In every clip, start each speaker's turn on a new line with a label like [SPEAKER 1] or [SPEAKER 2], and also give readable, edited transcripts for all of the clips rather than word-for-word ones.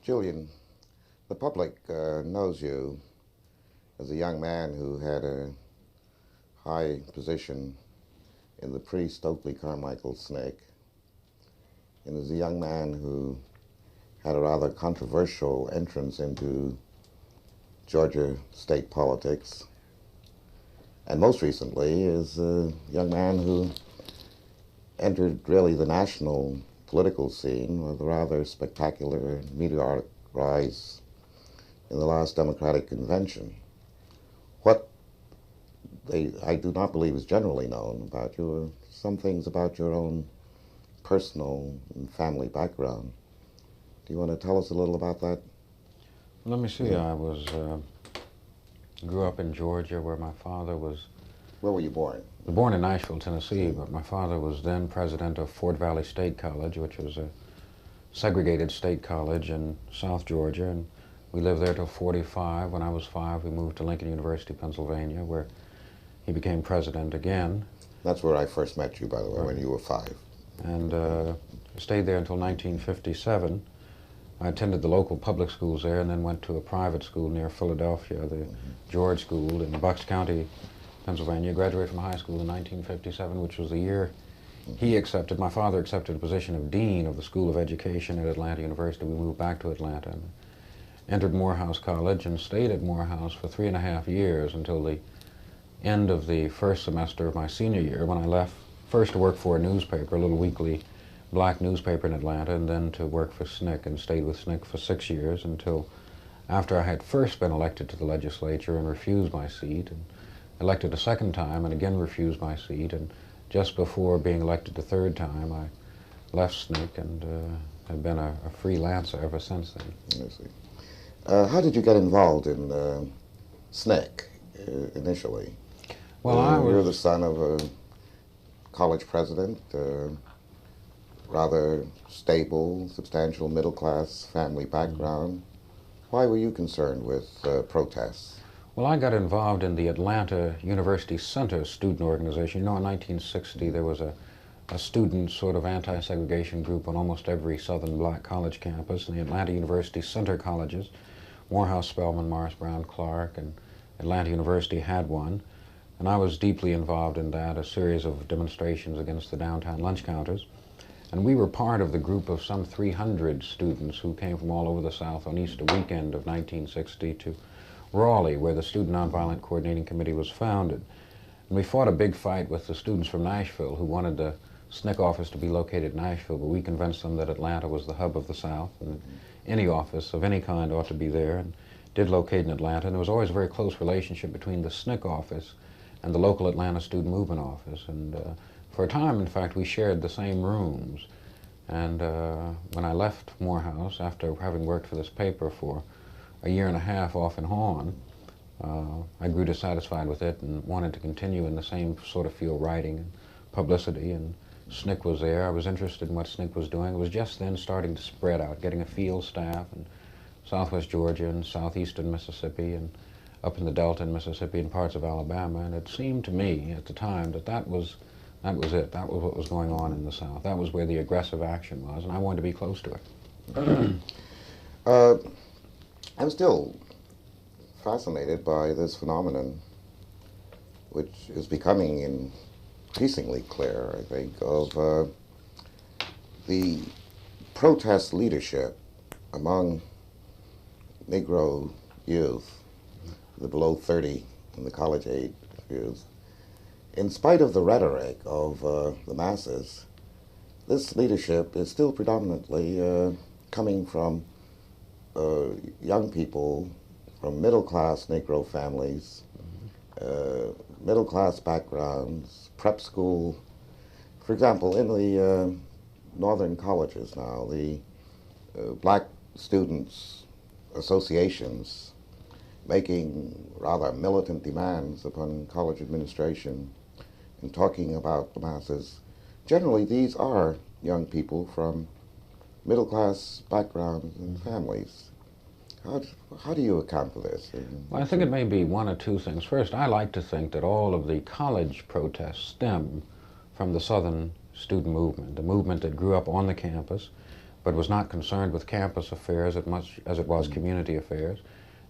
[SPEAKER 1] Julian, the public knows you as a young man who had a high position in the pre-Stokely Carmichael SNCC, and as a young man who had a rather controversial entrance into Georgia state politics, and most recently as a young man who entered really the national political scene with a rather spectacular meteoric rise in the last Democratic convention. What I do not believe is generally known about you are some things about your own personal and family background. Do you want to tell us a little about that?
[SPEAKER 2] Let me see. I grew up in Georgia, where my father was.
[SPEAKER 1] Where were you born?
[SPEAKER 2] Born in Nashville, Tennessee, but my father was then president of Fort Valley State College, which was a segregated state college in South Georgia, and we lived there till 45. When I was 5, we moved to Lincoln University, Pennsylvania, where he became president again.
[SPEAKER 1] That's where I first met you, by the way, when you were 5.
[SPEAKER 2] And stayed there until 1957. I attended the local public schools there and then went to a private school near Philadelphia, the George School in Bucks County, Pennsylvania. Graduated from high school in 1957, which was the year my father accepted a position of dean of the School of Education at Atlanta University. We moved back to Atlanta and entered Morehouse College and stayed at Morehouse for 3.5 years until the end of the first semester of my senior year, when I left first to work for a newspaper, a little weekly black newspaper in Atlanta, and then to work for SNCC, and stayed with SNCC for 6 years until after I had first been elected to the legislature and refused my seat, and elected a second time and again refused my seat, and just before being elected the third time I left SNCC and have been a freelancer ever since then.
[SPEAKER 1] I see. How did you get involved in SNCC initially?
[SPEAKER 2] Well,
[SPEAKER 1] you're the son of a college president, rather stable, substantial middle-class family background. Why were you concerned with protests?
[SPEAKER 2] Well, I got involved in the Atlanta University Center student organization. You know, in 1960 there was a student sort of anti-segregation group on almost every southern black college campus, and the Atlanta University Center colleges, Morehouse, Spelman, Morris, Brown, Clark, and Atlanta University had one. And I was deeply involved in that, a series of demonstrations against the downtown lunch counters. And we were part of the group of some 300 students who came from all over the South on Easter weekend of 1960 to Raleigh, where the Student Nonviolent Coordinating Committee was founded. And we fought a big fight with the students from Nashville who wanted the SNCC office to be located in Nashville, but we convinced them that Atlanta was the hub of the South and any office of any kind ought to be there, and did locate in Atlanta. And there was always a very close relationship between the SNCC office and the local Atlanta Student Movement office. And for a time, in fact, we shared the same rooms. And when I left Morehouse, after having worked for this paper for a 1.5 years off and on, I grew dissatisfied with it and wanted to continue in the same sort of field, writing and publicity, and SNCC was there. I was interested in what SNCC was doing. It was just then starting to spread out, getting a field staff in southwest Georgia and southeastern Mississippi and up in the Delta in Mississippi and parts of Alabama, and it seemed to me at the time that that was it. That was what was going on in the South. That was where the aggressive action was, and I wanted to be close to it.
[SPEAKER 1] I'm still fascinated by this phenomenon, which is becoming increasingly clear, I think, of the protest leadership among Negro youth, the below 30 and the college age youth. In spite of the rhetoric of the masses, this leadership is still predominantly coming from young people from middle-class Negro families, middle-class backgrounds, prep school. For example, in the northern colleges now, the black students' associations making rather militant demands upon college administration and talking about the masses. Generally, these are young people from middle-class backgrounds and families. How do you account for this?
[SPEAKER 2] Well, I think it may be one or two things. First, I like to think that all of the college protests stem from the Southern student movement, the movement that grew up on the campus, but was not concerned with campus affairs as much as it was community affairs,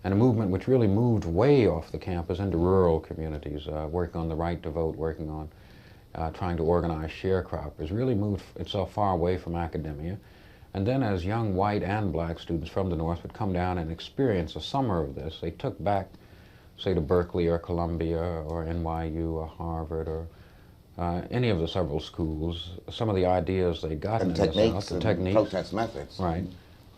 [SPEAKER 2] and a movement which really moved way off the campus into rural communities, working on the right to vote, working on trying to organize sharecroppers, really moved itself far away from academia. And then as young white and black students from the North would come down and experience a summer of this, they took back, say, to Berkeley or Columbia or NYU or Harvard or any of the several schools, some of the ideas they'd gotten
[SPEAKER 1] And
[SPEAKER 2] in the
[SPEAKER 1] techniques
[SPEAKER 2] South, the
[SPEAKER 1] and
[SPEAKER 2] techniques.
[SPEAKER 1] protest methods.
[SPEAKER 2] Right.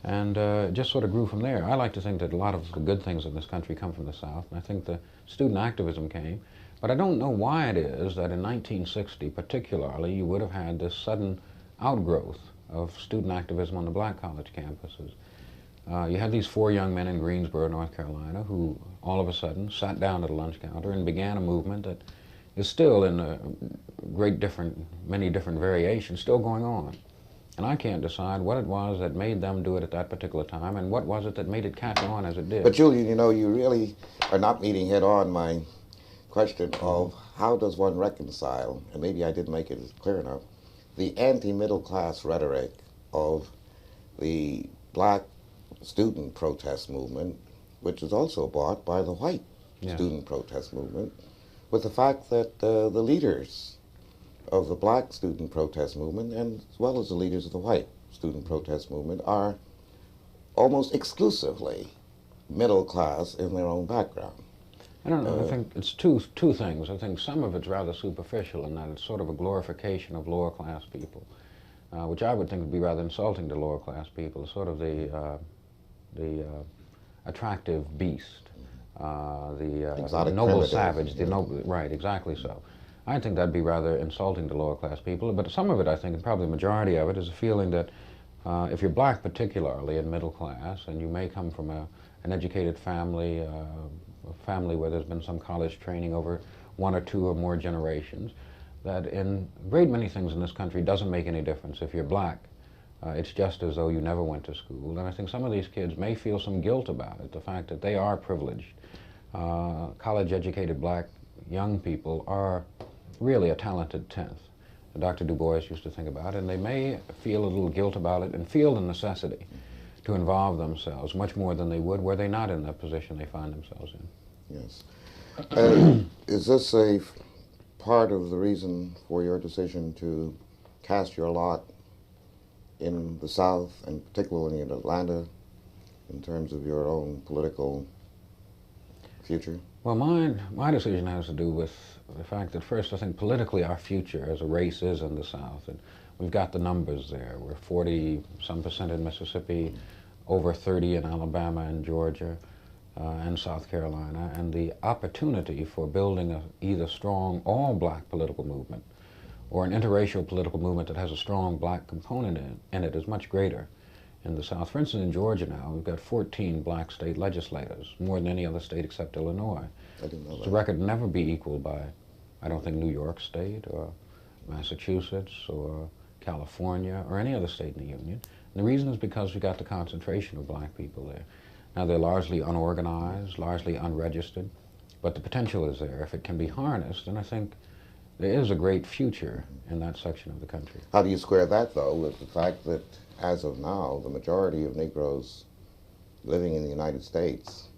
[SPEAKER 2] And it just sort of grew from there. I like to think that a lot of the good things in this country come from the South, and I think the student activism came. But I don't know why it is that in 1960, particularly, you would have had this sudden outgrowth of student activism on the black college campuses. You had these 4 young men in Greensboro, North Carolina, who all of a sudden sat down at a lunch counter and began a movement that is still in many different variations, still going on. And I can't decide what it was that made them do it at that particular time, and what was it that made it catch on as it did.
[SPEAKER 1] But Julian, you know, you really are not meeting head on my question of how does one reconcile, and maybe I didn't make it clear enough, the anti-middle class rhetoric of the black student protest movement, which is also bought by the white student protest movement, with the fact that the leaders of the black student protest movement, and as well as the leaders of the white student protest movement, are almost exclusively middle class in their own background.
[SPEAKER 2] I don't know. I think it's two things. I think some of it's rather superficial in that it's sort of a glorification of lower class people, which I would think would be rather insulting to lower class people. Sort of the attractive beast, the noble savage, the noble, right? Exactly so. I think that'd be rather insulting to lower class people. But some of it, I think, and probably the majority of it, is a feeling that if you're black, particularly in middle class, and you may come from an educated family, a family where there's been some college training over 1 or 2 or more generations, that in a great many things in this country doesn't make any difference. If you're black, it's just as though you never went to school. And I think some of these kids may feel some guilt about it, the fact that they are privileged. College-educated black young people are really a talented tenth. Dr. Du Bois used to think about it, and they may feel a little guilt about it and feel the necessity to involve themselves much more than they would were they not in the position they find themselves in.
[SPEAKER 1] Yes. Is this a part of the reason for your decision to cast your lot in the South, and particularly in Atlanta, in terms of your own political future?
[SPEAKER 2] Well, my decision has to do with the fact that, first, I think politically our future as a race is in the South. And we've got the numbers there. We're 40-some% in Mississippi, over 30 in Alabama and Georgia and South Carolina. And the opportunity for building a either strong all-black political movement or an interracial political movement that has a strong black component in it is much greater in the South. For instance, in Georgia now, we've got 14 black state legislators, more than any other state except Illinois.
[SPEAKER 1] I didn't know that.
[SPEAKER 2] The record never be equaled by, I don't think, New York State or Massachusetts or California or any other state in the Union. And the reason is because we got the concentration of black people there. Now, they're largely unorganized, largely unregistered, but the potential is there. If it can be harnessed, then I think there is a great future in that section of the country.
[SPEAKER 1] How do you square that, though, with the fact that, as of now, the majority of Negroes living in the United States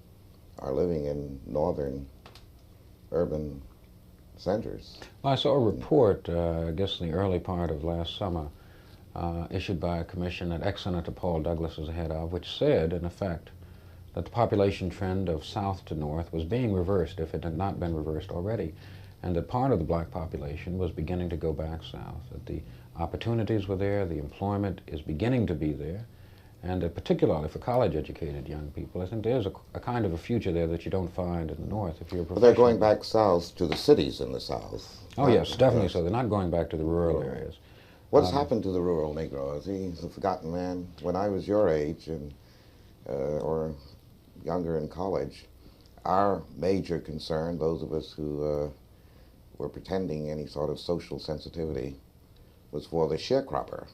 [SPEAKER 1] are living in northern urban centers?
[SPEAKER 2] Well, I saw a report, I guess in the early part of last summer, issued by a commission that ex-Senator Paul Douglas is the head of, which said, in effect, that the population trend of south to north was being reversed if it had not been reversed already, and that part of the black population was beginning to go back south, that the opportunities were there, the employment is beginning to be there, and particularly for college-educated young people, I think there's a kind of a future there that you don't find in the north if you're a professional.
[SPEAKER 1] But they're going back south to the cities in the South.
[SPEAKER 2] Oh, yes, definitely so. They're not going back to the rural areas.
[SPEAKER 1] What's happened to the rural Negro? Is he a forgotten man? When I was your age and or younger in college, our major concern, those of us who were pretending any sort of social sensitivity, was for the sharecropper,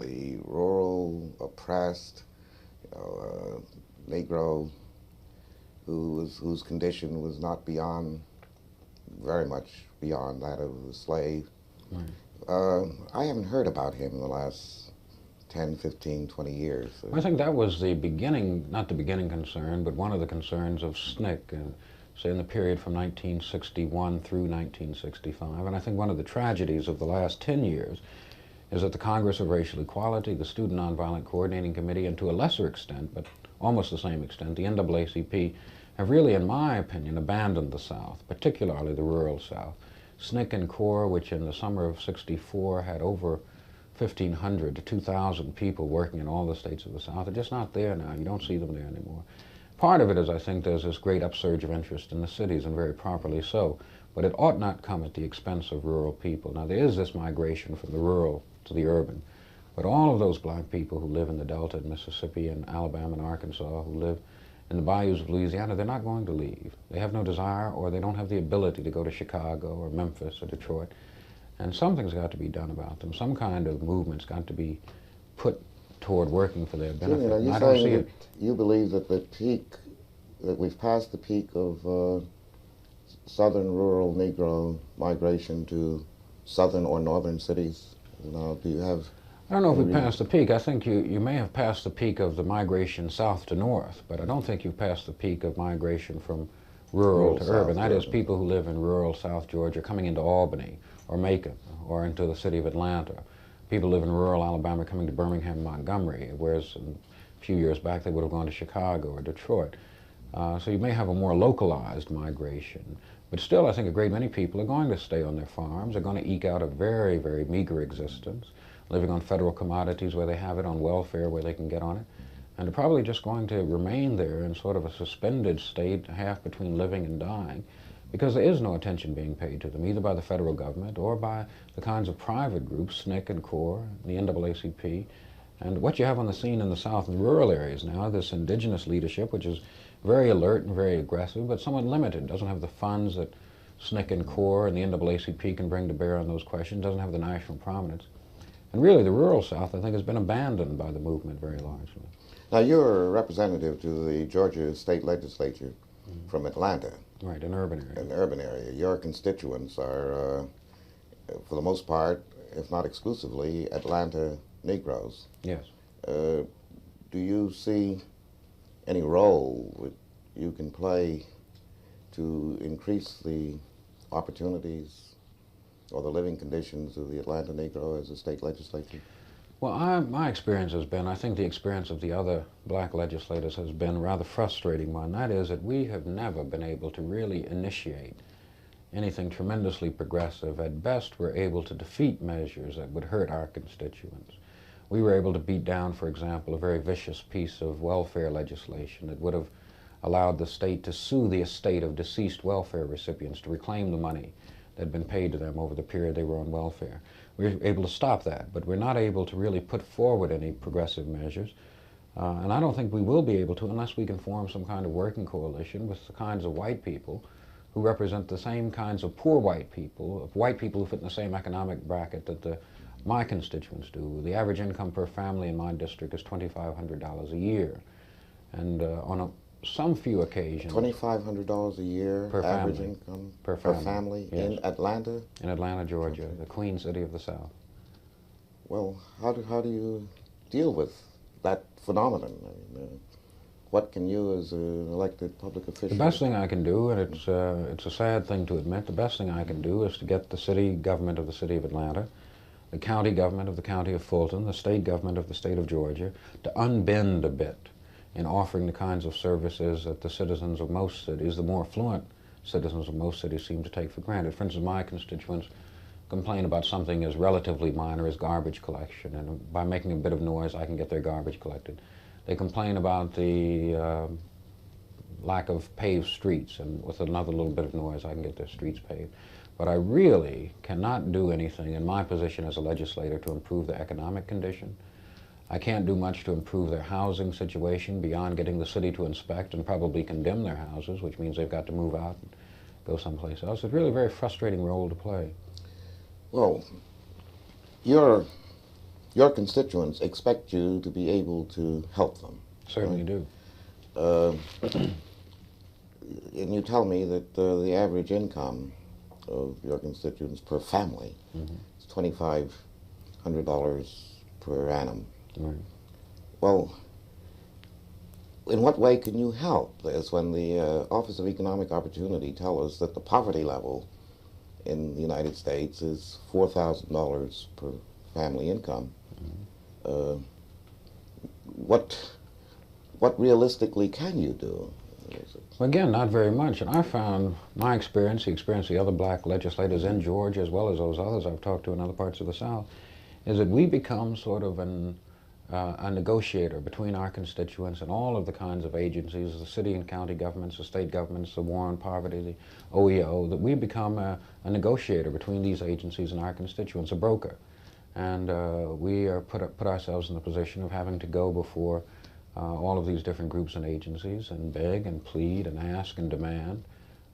[SPEAKER 1] the rural, oppressed, Negro whose condition was not beyond, very much beyond that of the slave.
[SPEAKER 2] Right.
[SPEAKER 1] I haven't heard about him in the last 10, 15, 20 years.
[SPEAKER 2] I think that was the beginning, not the beginning concern, but one of the concerns of SNCC, say in the period from 1961 through 1965. And I think one of the tragedies of the last 10 years is that the Congress of Racial Equality, the Student Nonviolent Coordinating Committee, and to a lesser extent, but almost the same extent, the NAACP, have really, in my opinion, abandoned the South, particularly the rural South. SNCC and CORE, which in the summer of '64 had over 1,500 to 2,000 people working in all the states of the South, are just not there now. You don't see them there anymore. Part of it is, I think, there's this great upsurge of interest in the cities, and very properly so, but it ought not come at the expense of rural people. Now, there is this migration from the rural to the urban, but all of those black people who live in the Delta in Mississippi and Alabama and Arkansas, who live in the bayous of Louisiana, they're not going to leave. They have no desire, or they don't have the ability to go to Chicago or Memphis or Detroit. And something's got to be done about them. Some kind of movement's got to be put toward working for their benefit.
[SPEAKER 1] Julian, are you
[SPEAKER 2] I don't see
[SPEAKER 1] saying
[SPEAKER 2] it.
[SPEAKER 1] that you believe that that we've passed the peak of southern rural Negro migration to southern or northern cities? Now, do you have...
[SPEAKER 2] I don't know if we passed the peak. I think you may have passed the peak of the migration south to north, but I don't think you've passed the peak of migration from rural to urban. That is, people who live in rural South Georgia coming into Albany or Macon or into the city of Atlanta. People live in rural Alabama coming to Birmingham, Montgomery, whereas a few years back they would have gone to Chicago or Detroit. So you may have a more localized migration. But still, I think a great many people are going to stay on their farms, are going to eke out a very, very meager existence, living on federal commodities where they have it, on welfare where they can get on it, and are probably just going to remain there in sort of a suspended state, half between living and dying, because there is no attention being paid to them, either by the federal government or by the kinds of private groups, SNCC and CORE, the NAACP. And what you have on the scene in the South and rural areas now, this indigenous leadership, which is very alert and very aggressive, but somewhat limited, doesn't have the funds that SNCC and CORE and the NAACP can bring to bear on those questions, doesn't have the national prominence. And really, the rural South, I think, has been abandoned by the movement very largely.
[SPEAKER 1] Now, you're a representative to the Georgia State Legislature from Atlanta.
[SPEAKER 2] Right, an urban area.
[SPEAKER 1] An urban area. Your constituents are, for the most part, if not exclusively, Atlanta Negroes.
[SPEAKER 2] Yes.
[SPEAKER 1] Do you see any role that you can play to increase the opportunities or the living conditions of the Atlanta Negro as a state legislature?
[SPEAKER 2] Well, my experience has been, I think the experience of the other black legislators has been a rather frustrating one. That is that we have never been able to really initiate anything tremendously progressive. At best, we're able to defeat measures that would hurt our constituents. We were able to beat down, for example, a very vicious piece of welfare legislation that would have allowed the state to sue the estate of deceased welfare recipients to reclaim the money that had been paid to them over the period they were on welfare. We were able to stop that, but we're not able to really put forward any progressive measures. And I don't think we will be able to unless we can form some kind of working coalition with the kinds of white people who represent the same kinds of poor white people who fit in the same economic bracket that my constituents do. The average income per family in my district is $2,500 a year. And on some few occasions...
[SPEAKER 1] $2,500 a year
[SPEAKER 2] per
[SPEAKER 1] average
[SPEAKER 2] family.
[SPEAKER 1] income
[SPEAKER 2] Per
[SPEAKER 1] family
[SPEAKER 2] yes.
[SPEAKER 1] in Atlanta?
[SPEAKER 2] In Atlanta, Georgia, the Queen City of the South.
[SPEAKER 1] Well, how do you deal with that phenomenon? I mean, what can you, as an elected public official...
[SPEAKER 2] The best thing I can do, and it's a sad thing to admit, the best thing I can do is to get the city government of the City of Atlanta, the county government of the County of Fulton, the state government of the State of Georgia, to unbend a bit in offering the kinds of services that the citizens of most cities, the more affluent citizens of most cities, seem to take for granted. For instance, my constituents complain about something as relatively minor as garbage collection, and by making a bit of noise, I can get their garbage collected. They complain about the lack of paved streets, and with another little bit of noise, I can get their streets paved. But I really cannot do anything in my position as a legislator to improve their economic condition. I can't do much to improve their housing situation beyond getting the city to inspect and probably condemn their houses, which means they've got to move out and go someplace else. It's really a very frustrating role to play.
[SPEAKER 1] Well, your constituents expect you to be able to help them.
[SPEAKER 2] Certainly do.
[SPEAKER 1] And you tell me that the average income of your constituents per family is $2,500 per annum.
[SPEAKER 2] Right.
[SPEAKER 1] Well, in what way can you help? As when the Office of Economic Opportunity tell us that the poverty level in the United States is $4,000 per family income. Uh, what realistically can you do?
[SPEAKER 2] Well, again, not very much. And I found my experience, the experience of the other black legislators in Georgia, as well as those others I've talked to in other parts of the South, is that we become sort of a negotiator between our constituents and all of the kinds of agencies, the city and county governments, the state governments, the War on Poverty, the OEO, that we become a negotiator between these agencies and our constituents, a broker. And we are put ourselves in the position of having to go before all of these different groups and agencies and beg and plead and ask and demand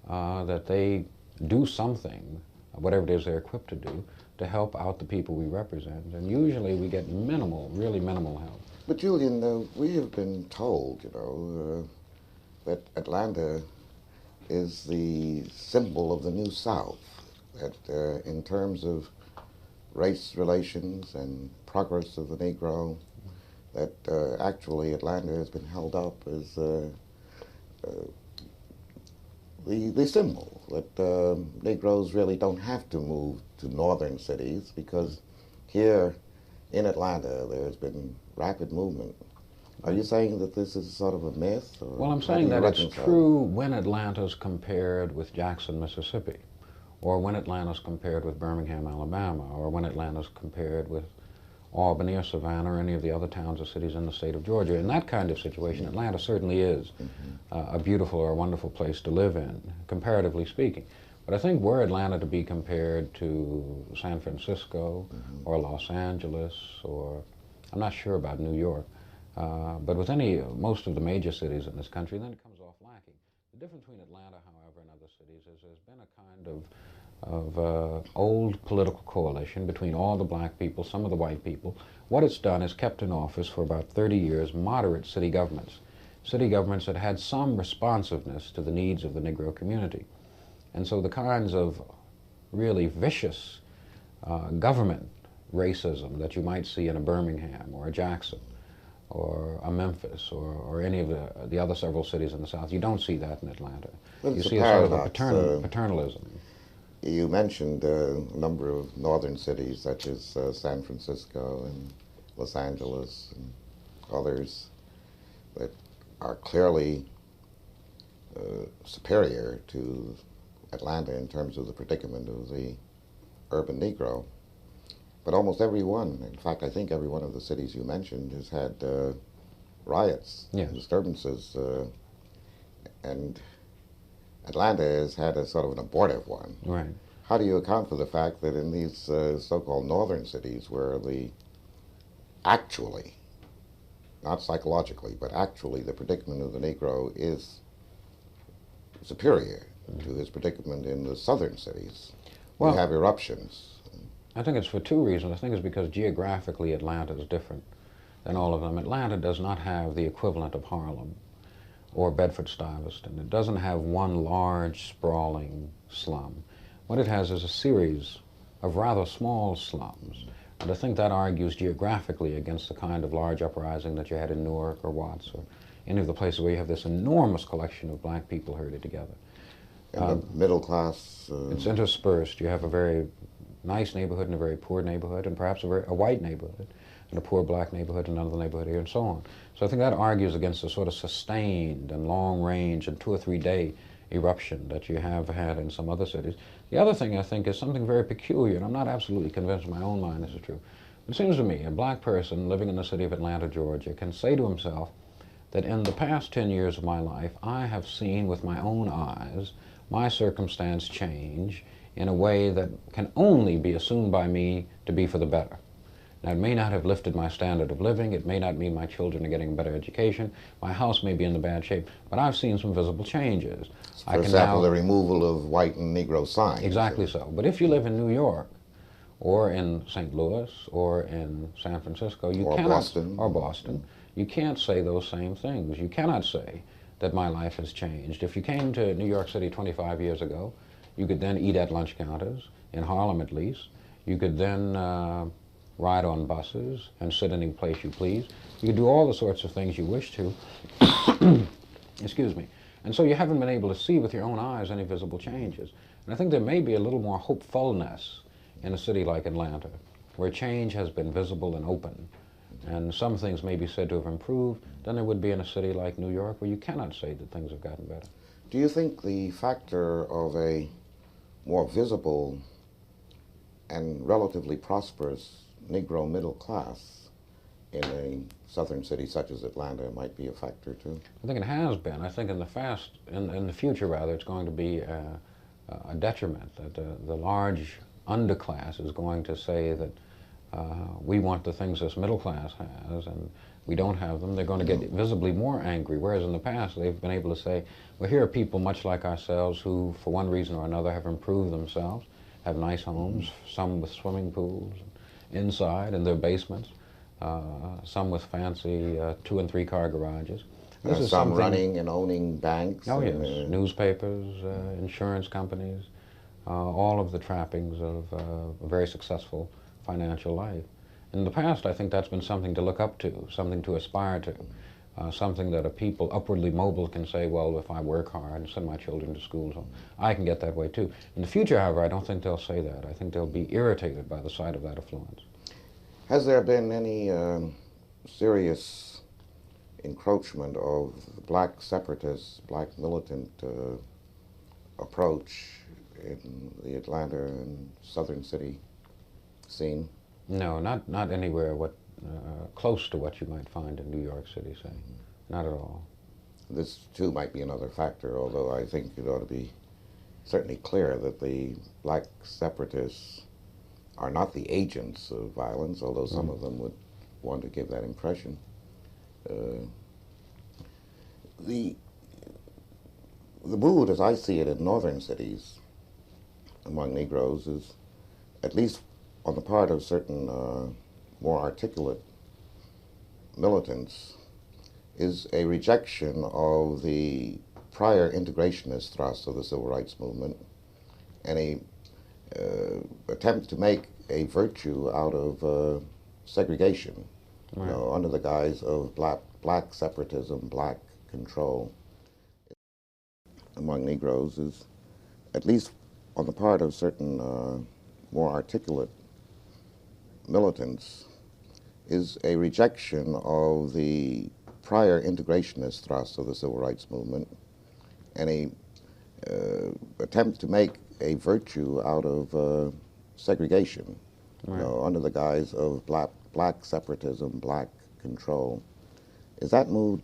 [SPEAKER 2] that they do something, whatever it is they're equipped to do, to help out the people we represent. And usually we get minimal, really minimal help.
[SPEAKER 1] But Julian, we have been told, that Atlanta is the symbol of the New South, that in terms of race relations and progress of the Negro, that actually Atlanta has been held up as the symbol, that Negroes really don't have to move to northern cities because here in Atlanta there's been rapid movement. Are you saying that this is sort of a myth? Or
[SPEAKER 2] well, I'm saying that it's true when Atlanta's compared with Jackson, Mississippi, or when Atlanta's compared with Birmingham, Alabama, or when Atlanta's compared with Albany or Savannah or any of the other towns or cities in the state of Georgia. In that kind of situation, Atlanta certainly is a beautiful or a wonderful place to live in, comparatively speaking. But I think were Atlanta to be compared to San Francisco or Los Angeles, or I'm not sure about New York, but with most of the major cities in this country, then it comes off lacking. The difference between Atlanta, however, and other cities is there's been a kind of old political coalition between all the black people, some of the white people. What it's done is kept in office for about 30 years moderate city governments that had some responsiveness to the needs of the Negro community. And so the kinds of really vicious government racism that you might see in a Birmingham or a Jackson or a Memphis or any of the other several cities in the South, you don't see that in Atlanta.
[SPEAKER 1] Well,
[SPEAKER 2] you see a sort of a paternalism.
[SPEAKER 1] You mentioned a number of northern cities such as San Francisco and Los Angeles and others that are clearly superior to Atlanta in terms of the predicament of the urban Negro. But almost every one, in fact, I think every one of the cities you mentioned has had riots,
[SPEAKER 2] yes,
[SPEAKER 1] disturbances, and Atlanta has had a sort of an abortive one.
[SPEAKER 2] Right.
[SPEAKER 1] How do you account for the fact that in these so-called northern cities where actually, not psychologically, but actually the predicament of the Negro is superior to his predicament in the southern cities? Well, you have eruptions.
[SPEAKER 2] I think it's for two reasons. I think it's because geographically Atlanta is different than all of them. Atlanta does not have the equivalent of Harlem or Bedford-Stuyvesant. It doesn't have one large, sprawling slum. What it has is a series of rather small slums. And I think that argues geographically against the kind of large uprising that you had in Newark or Watts or any of the places where you have this enormous collection of black people herded together.
[SPEAKER 1] And the middle class?
[SPEAKER 2] It's interspersed. You have a very nice neighborhood and a very poor neighborhood, and perhaps a white neighborhood and a poor black neighborhood and another neighborhood here, and so on. So I think that argues against the sort of sustained and long range and 2 or 3 day eruption that you have had in some other cities. The other thing I think is something very peculiar, and I'm not absolutely convinced in my own mind this is true. It seems to me a black person living in the city of Atlanta, Georgia, can say to himself that in the past 10 years of my life, I have seen with my own eyes my circumstance change in a way that can only be assumed by me to be for the better. Now, it may not have lifted my standard of living, it may not mean my children are getting a better education, my house may be in the bad shape, but I've seen some visible changes.
[SPEAKER 1] For example, the removal of white and Negro signs.
[SPEAKER 2] Exactly so. But if you live in New York, or in St. Louis, or in San Francisco, or Boston, you can't say those same things. You cannot say that my life has changed. If you came to New York City 25 years ago, you could then eat at lunch counters, in Harlem at least. You could then ride on buses, and sit any place you please. You can do all the sorts of things you wish to. Excuse me. And so you haven't been able to see with your own eyes any visible changes. And I think there may be a little more hopefulness in a city like Atlanta, where change has been visible and open, and some things may be said to have improved, than there would be in a city like New York, where you cannot say that things have gotten better.
[SPEAKER 1] Do you think the factor of a more visible and relatively prosperous Negro middle class in a southern city such as Atlanta might be a factor too?
[SPEAKER 2] I think it has been. I think in the future rather, it's going to be a detriment, that the large underclass is going to say that we want the things this middle class has, and we don't have them. They're going to get visibly more angry, whereas in the past they've been able to say, well, here are people much like ourselves who, for one reason or another, have improved themselves, have nice homes, some with swimming pools inside in their basements, some with fancy 2- and 3-car garages. This is
[SPEAKER 1] some running and owning banks.
[SPEAKER 2] Oh, yes. Newspapers, insurance companies, all of the trappings of a very successful financial life. In the past, I think that's been something to look up to, something to aspire to, something that a people upwardly mobile can say, well, if I work hard and send my children to school, so I can get that way too. In the future, however, I don't think they'll say that. I think they'll be irritated by the sight of that affluence.
[SPEAKER 1] Has there been any serious encroachment of the black separatist, black militant approach in the Atlanta and southern city scene?
[SPEAKER 2] No, not anywhere close to what you might find in New York City, say. Not at all.
[SPEAKER 1] This too might be another factor, although I think it ought to be certainly clear that the black separatists are not the agents of violence, although some of them would want to give that impression. The mood, as I see it, in northern cities among Negroes is, at least on the part of certain more articulate militants, is a rejection of the prior integrationist thrust of the civil rights movement and a attempt to make a virtue out of segregation,
[SPEAKER 2] Right.
[SPEAKER 1] under the guise of black separatism, black control among Negroes is, at least on the part of certain more articulate militants, is a rejection of the prior integrationist thrust of the civil rights movement and a attempt to make a virtue out of segregation,
[SPEAKER 2] Right.
[SPEAKER 1] Under the guise of black separatism, black control. Is that mood?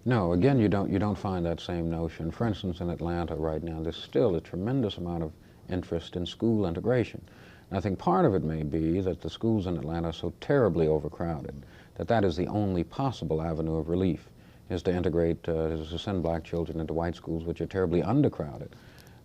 [SPEAKER 2] No, again, you don't find that same notion. For instance, in Atlanta right now, there's still a tremendous amount of interest in school integration. And I think part of it may be that the schools in Atlanta are so terribly overcrowded that is the only possible avenue of relief, is to integrate, is to send black children into white schools, which are terribly undercrowded,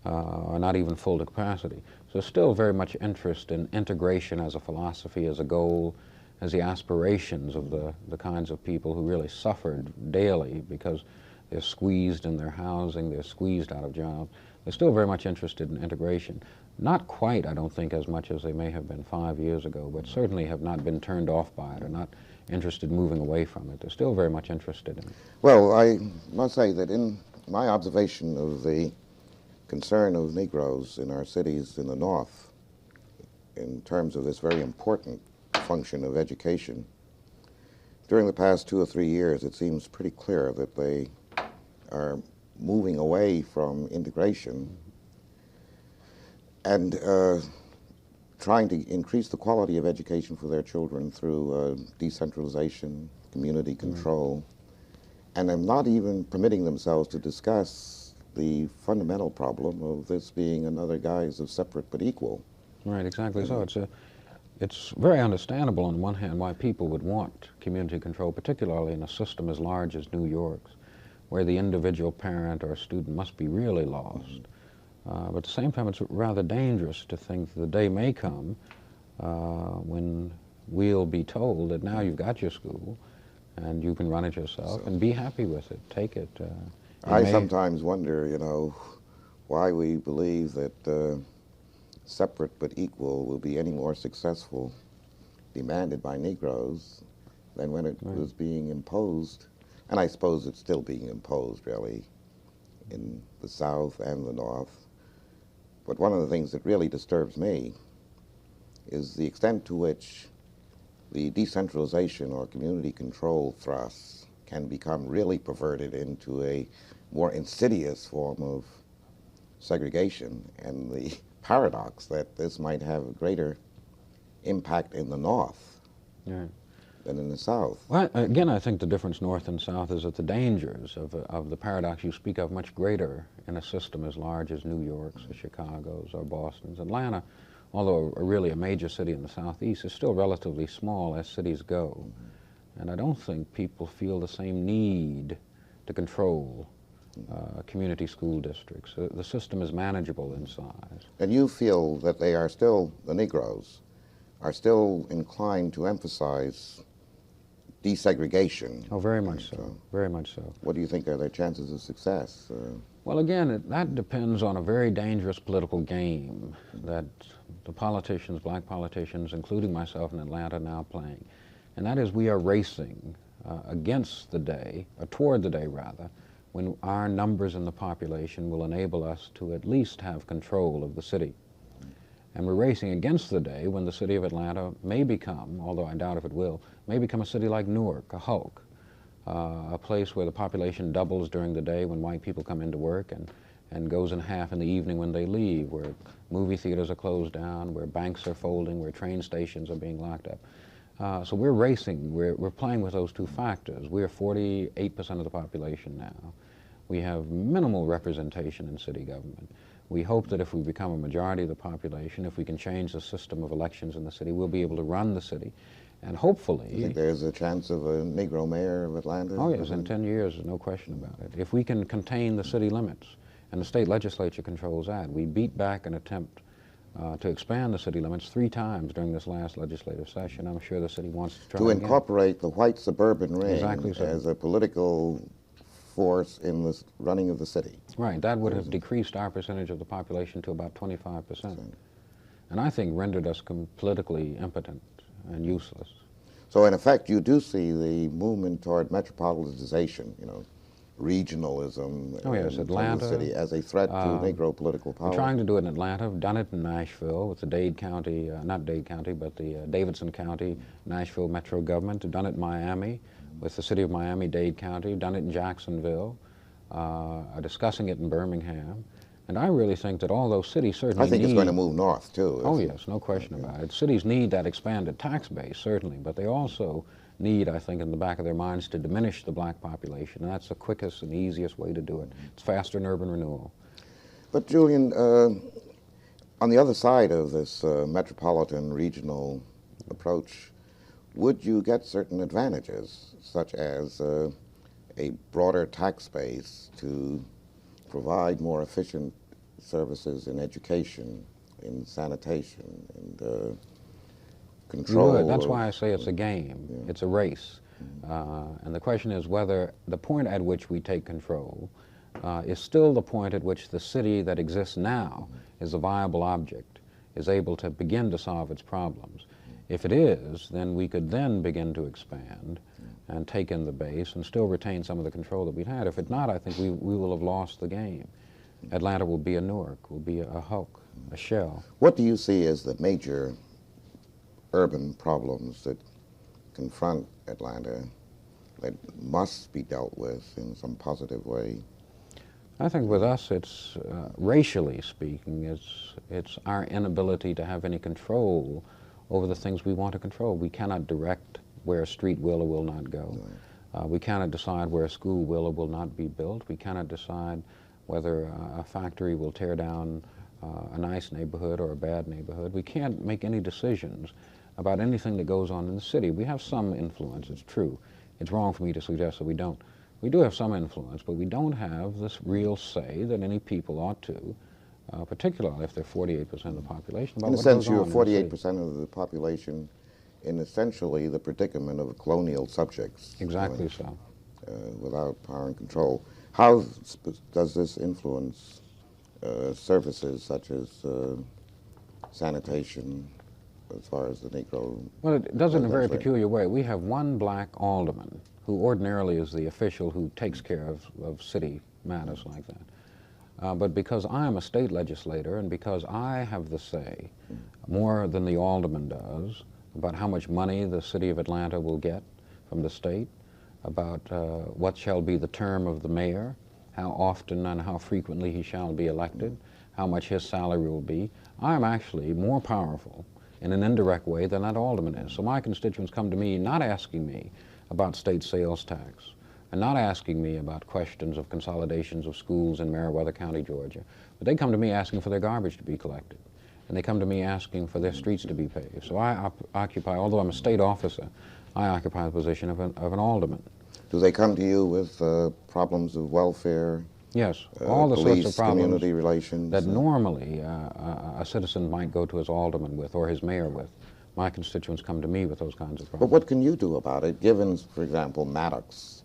[SPEAKER 2] or not even full to capacity. So still very much interest in integration as a philosophy, as a goal, as the aspirations of the kinds of people who really suffered daily because they're squeezed in their housing, they're squeezed out of jobs. They're still very much interested in integration. Not quite, I don't think, as much as they may have been 5 years ago, but certainly have not been turned off by it or not interested in moving away from it. They're still very much interested in it.
[SPEAKER 1] Well, I must say that in my observation of the concern of Negroes in our cities in the North in terms of this very important function of education, during the past 2 or 3 years, it seems pretty clear that they are moving away from integration and trying to increase the quality of education for their children through decentralization, community control, and are not even permitting themselves to discuss the fundamental problem of this being another guise of separate but equal.
[SPEAKER 2] Right, exactly so. It's very understandable on one hand why people would want community control, particularly in a system as large as New York's, where the individual parent or student must be really lost. But at the same time, it's rather dangerous to think the day may come when we'll be told that now you've got your school and you can run it yourself and be happy with it, take it.
[SPEAKER 1] I sometimes wonder, why we believe that separate but equal will be any more successful demanded by Negroes than when it was being imposed, and I suppose it's still being imposed, really, in the South and the North. But one of the things that really disturbs me is the extent to which the decentralization or community control thrusts can become really perverted into a more insidious form of segregation, and the paradox that this might have a greater impact in the North than in the South.
[SPEAKER 2] Well, again, I think the difference North and South is that the dangers of the paradox you speak of much greater in a system as large as New York's or Chicago's or Boston's. Atlanta, although really a major city in the Southeast, is still relatively small as cities go. And I don't think people feel the same need to control community school districts. The system is manageable in size.
[SPEAKER 1] And you feel that they are still, the Negroes, are still inclined to emphasize desegregation.
[SPEAKER 2] Oh, very much so, very much so.
[SPEAKER 1] What do you think are their chances of success?
[SPEAKER 2] Well, again, that depends on a very dangerous political game that the politicians, black politicians, including myself in Atlanta, are now playing. And that is, we are racing against the day, or toward the day rather, when our numbers in the population will enable us to at least have control of the city. And we're racing against the day when the city of Atlanta may become, although I doubt if it will, may become a city like Newark, a Hulk, a place where the population doubles during the day when white people come into work and goes in half in the evening when they leave, where movie theaters are closed down, where banks are folding, where train stations are being locked up. So we're racing, we're playing with those two factors. We're 48% of the population now. We have minimal representation in city government. We hope that if we become a majority of the population, if we can change the system of elections in the city, we'll be able to run the city. And hopefully...
[SPEAKER 1] You think there's a chance of a Negro mayor of Atlanta?
[SPEAKER 2] Oh, yes, in 10 years, there's no question about it. If we can contain the city limits, and the state legislature controls that, we beat back an attempt to expand the city limits 3 times during this last legislative session. I'm sure the city wants to try
[SPEAKER 1] to
[SPEAKER 2] again.
[SPEAKER 1] Incorporate the white suburban ring
[SPEAKER 2] Exactly so.
[SPEAKER 1] as a political force in the running of the city.
[SPEAKER 2] Right, that would have decreased our percentage of the population to about 25%. And I think rendered us politically impotent and useless.
[SPEAKER 1] So in effect, you do see the movement toward metropolitanization, you know, regionalism
[SPEAKER 2] Atlanta,
[SPEAKER 1] the city as a threat to Negro political power.
[SPEAKER 2] We're trying to do it in Atlanta. We've done it in Nashville with the Dade County, not Dade County, but the Davidson County, Nashville metro government. We've done it in Miami with the city of Miami, Dade County. We've done it in Jacksonville, discussing it in Birmingham. And I really think that all those cities certainly
[SPEAKER 1] I think it's going to move north, too.
[SPEAKER 2] Oh, yes, no question about it. Cities need that expanded tax base, certainly, but they also need, I think, in the back of their minds to diminish the black population, and that's the quickest and easiest way to do it. It's faster than urban renewal.
[SPEAKER 1] But, Julian, on the other side of this metropolitan regional approach, would you get certain advantages, such as a broader tax base to provide more efficient services in education, in sanitation, and control?
[SPEAKER 2] Good. That's why I say it's a game. Yeah. It's a race. And the question is whether the point at which we take control is still the point at which the city that exists now is a viable object, is able to begin to solve its problems. If it is, then we could then begin to expand and take in the base and still retain some of the control that we've had. If it's not, I think we will have lost the game. Atlanta will be a Newark, will be a Hulk, a shell.
[SPEAKER 1] What do you see as the major urban problems that confront Atlanta that must be dealt with in some positive way?
[SPEAKER 2] I think with us, it's, racially speaking, it's our inability to have any control over the things we want to control. We cannot direct where a street will or will not go. We cannot decide where a school will or will not be built. We cannot decide whether a factory will tear down a nice neighborhood or a bad neighborhood. We can't make any decisions about anything that goes on in the city. We have some influence, it's true. It's wrong for me to suggest that we don't. We do have some influence, but we don't have this real say that any people ought to, particularly if they're 48% of the population.
[SPEAKER 1] In a sense, you're 48% of the population in essentially the predicament of colonial subjects.
[SPEAKER 2] Exactly so.
[SPEAKER 1] Without power and control. How does this influence services such as sanitation as far as the Negro?
[SPEAKER 2] Well, it does it in a very
[SPEAKER 1] That's right.
[SPEAKER 2] peculiar way. We have one black alderman who ordinarily is the official who takes care of city matters like that. But because I am a state legislator and because I have the say more than the alderman does about how much money the city of Atlanta will get from the state, about what shall be the term of the mayor, how often and how frequently he shall be elected, how much his salary will be, I am actually more powerful in an indirect way than that alderman is. So my constituents come to me not asking me about state sales tax and not asking me about questions of consolidations of schools in Meriwether County, Georgia, but they come to me asking for their garbage to be collected. And they come to me asking for their streets to be paved. So I occupy, although I'm a state officer, I occupy the position of an alderman.
[SPEAKER 1] Do they come to you with problems of welfare?
[SPEAKER 2] Yes, all the
[SPEAKER 1] police,
[SPEAKER 2] sorts of problems
[SPEAKER 1] community relations
[SPEAKER 2] that normally a citizen might go to his alderman with or his mayor with. My constituents come to me with those kinds of
[SPEAKER 1] But
[SPEAKER 2] problems.
[SPEAKER 1] what can you do about it, given, for example, Maddox?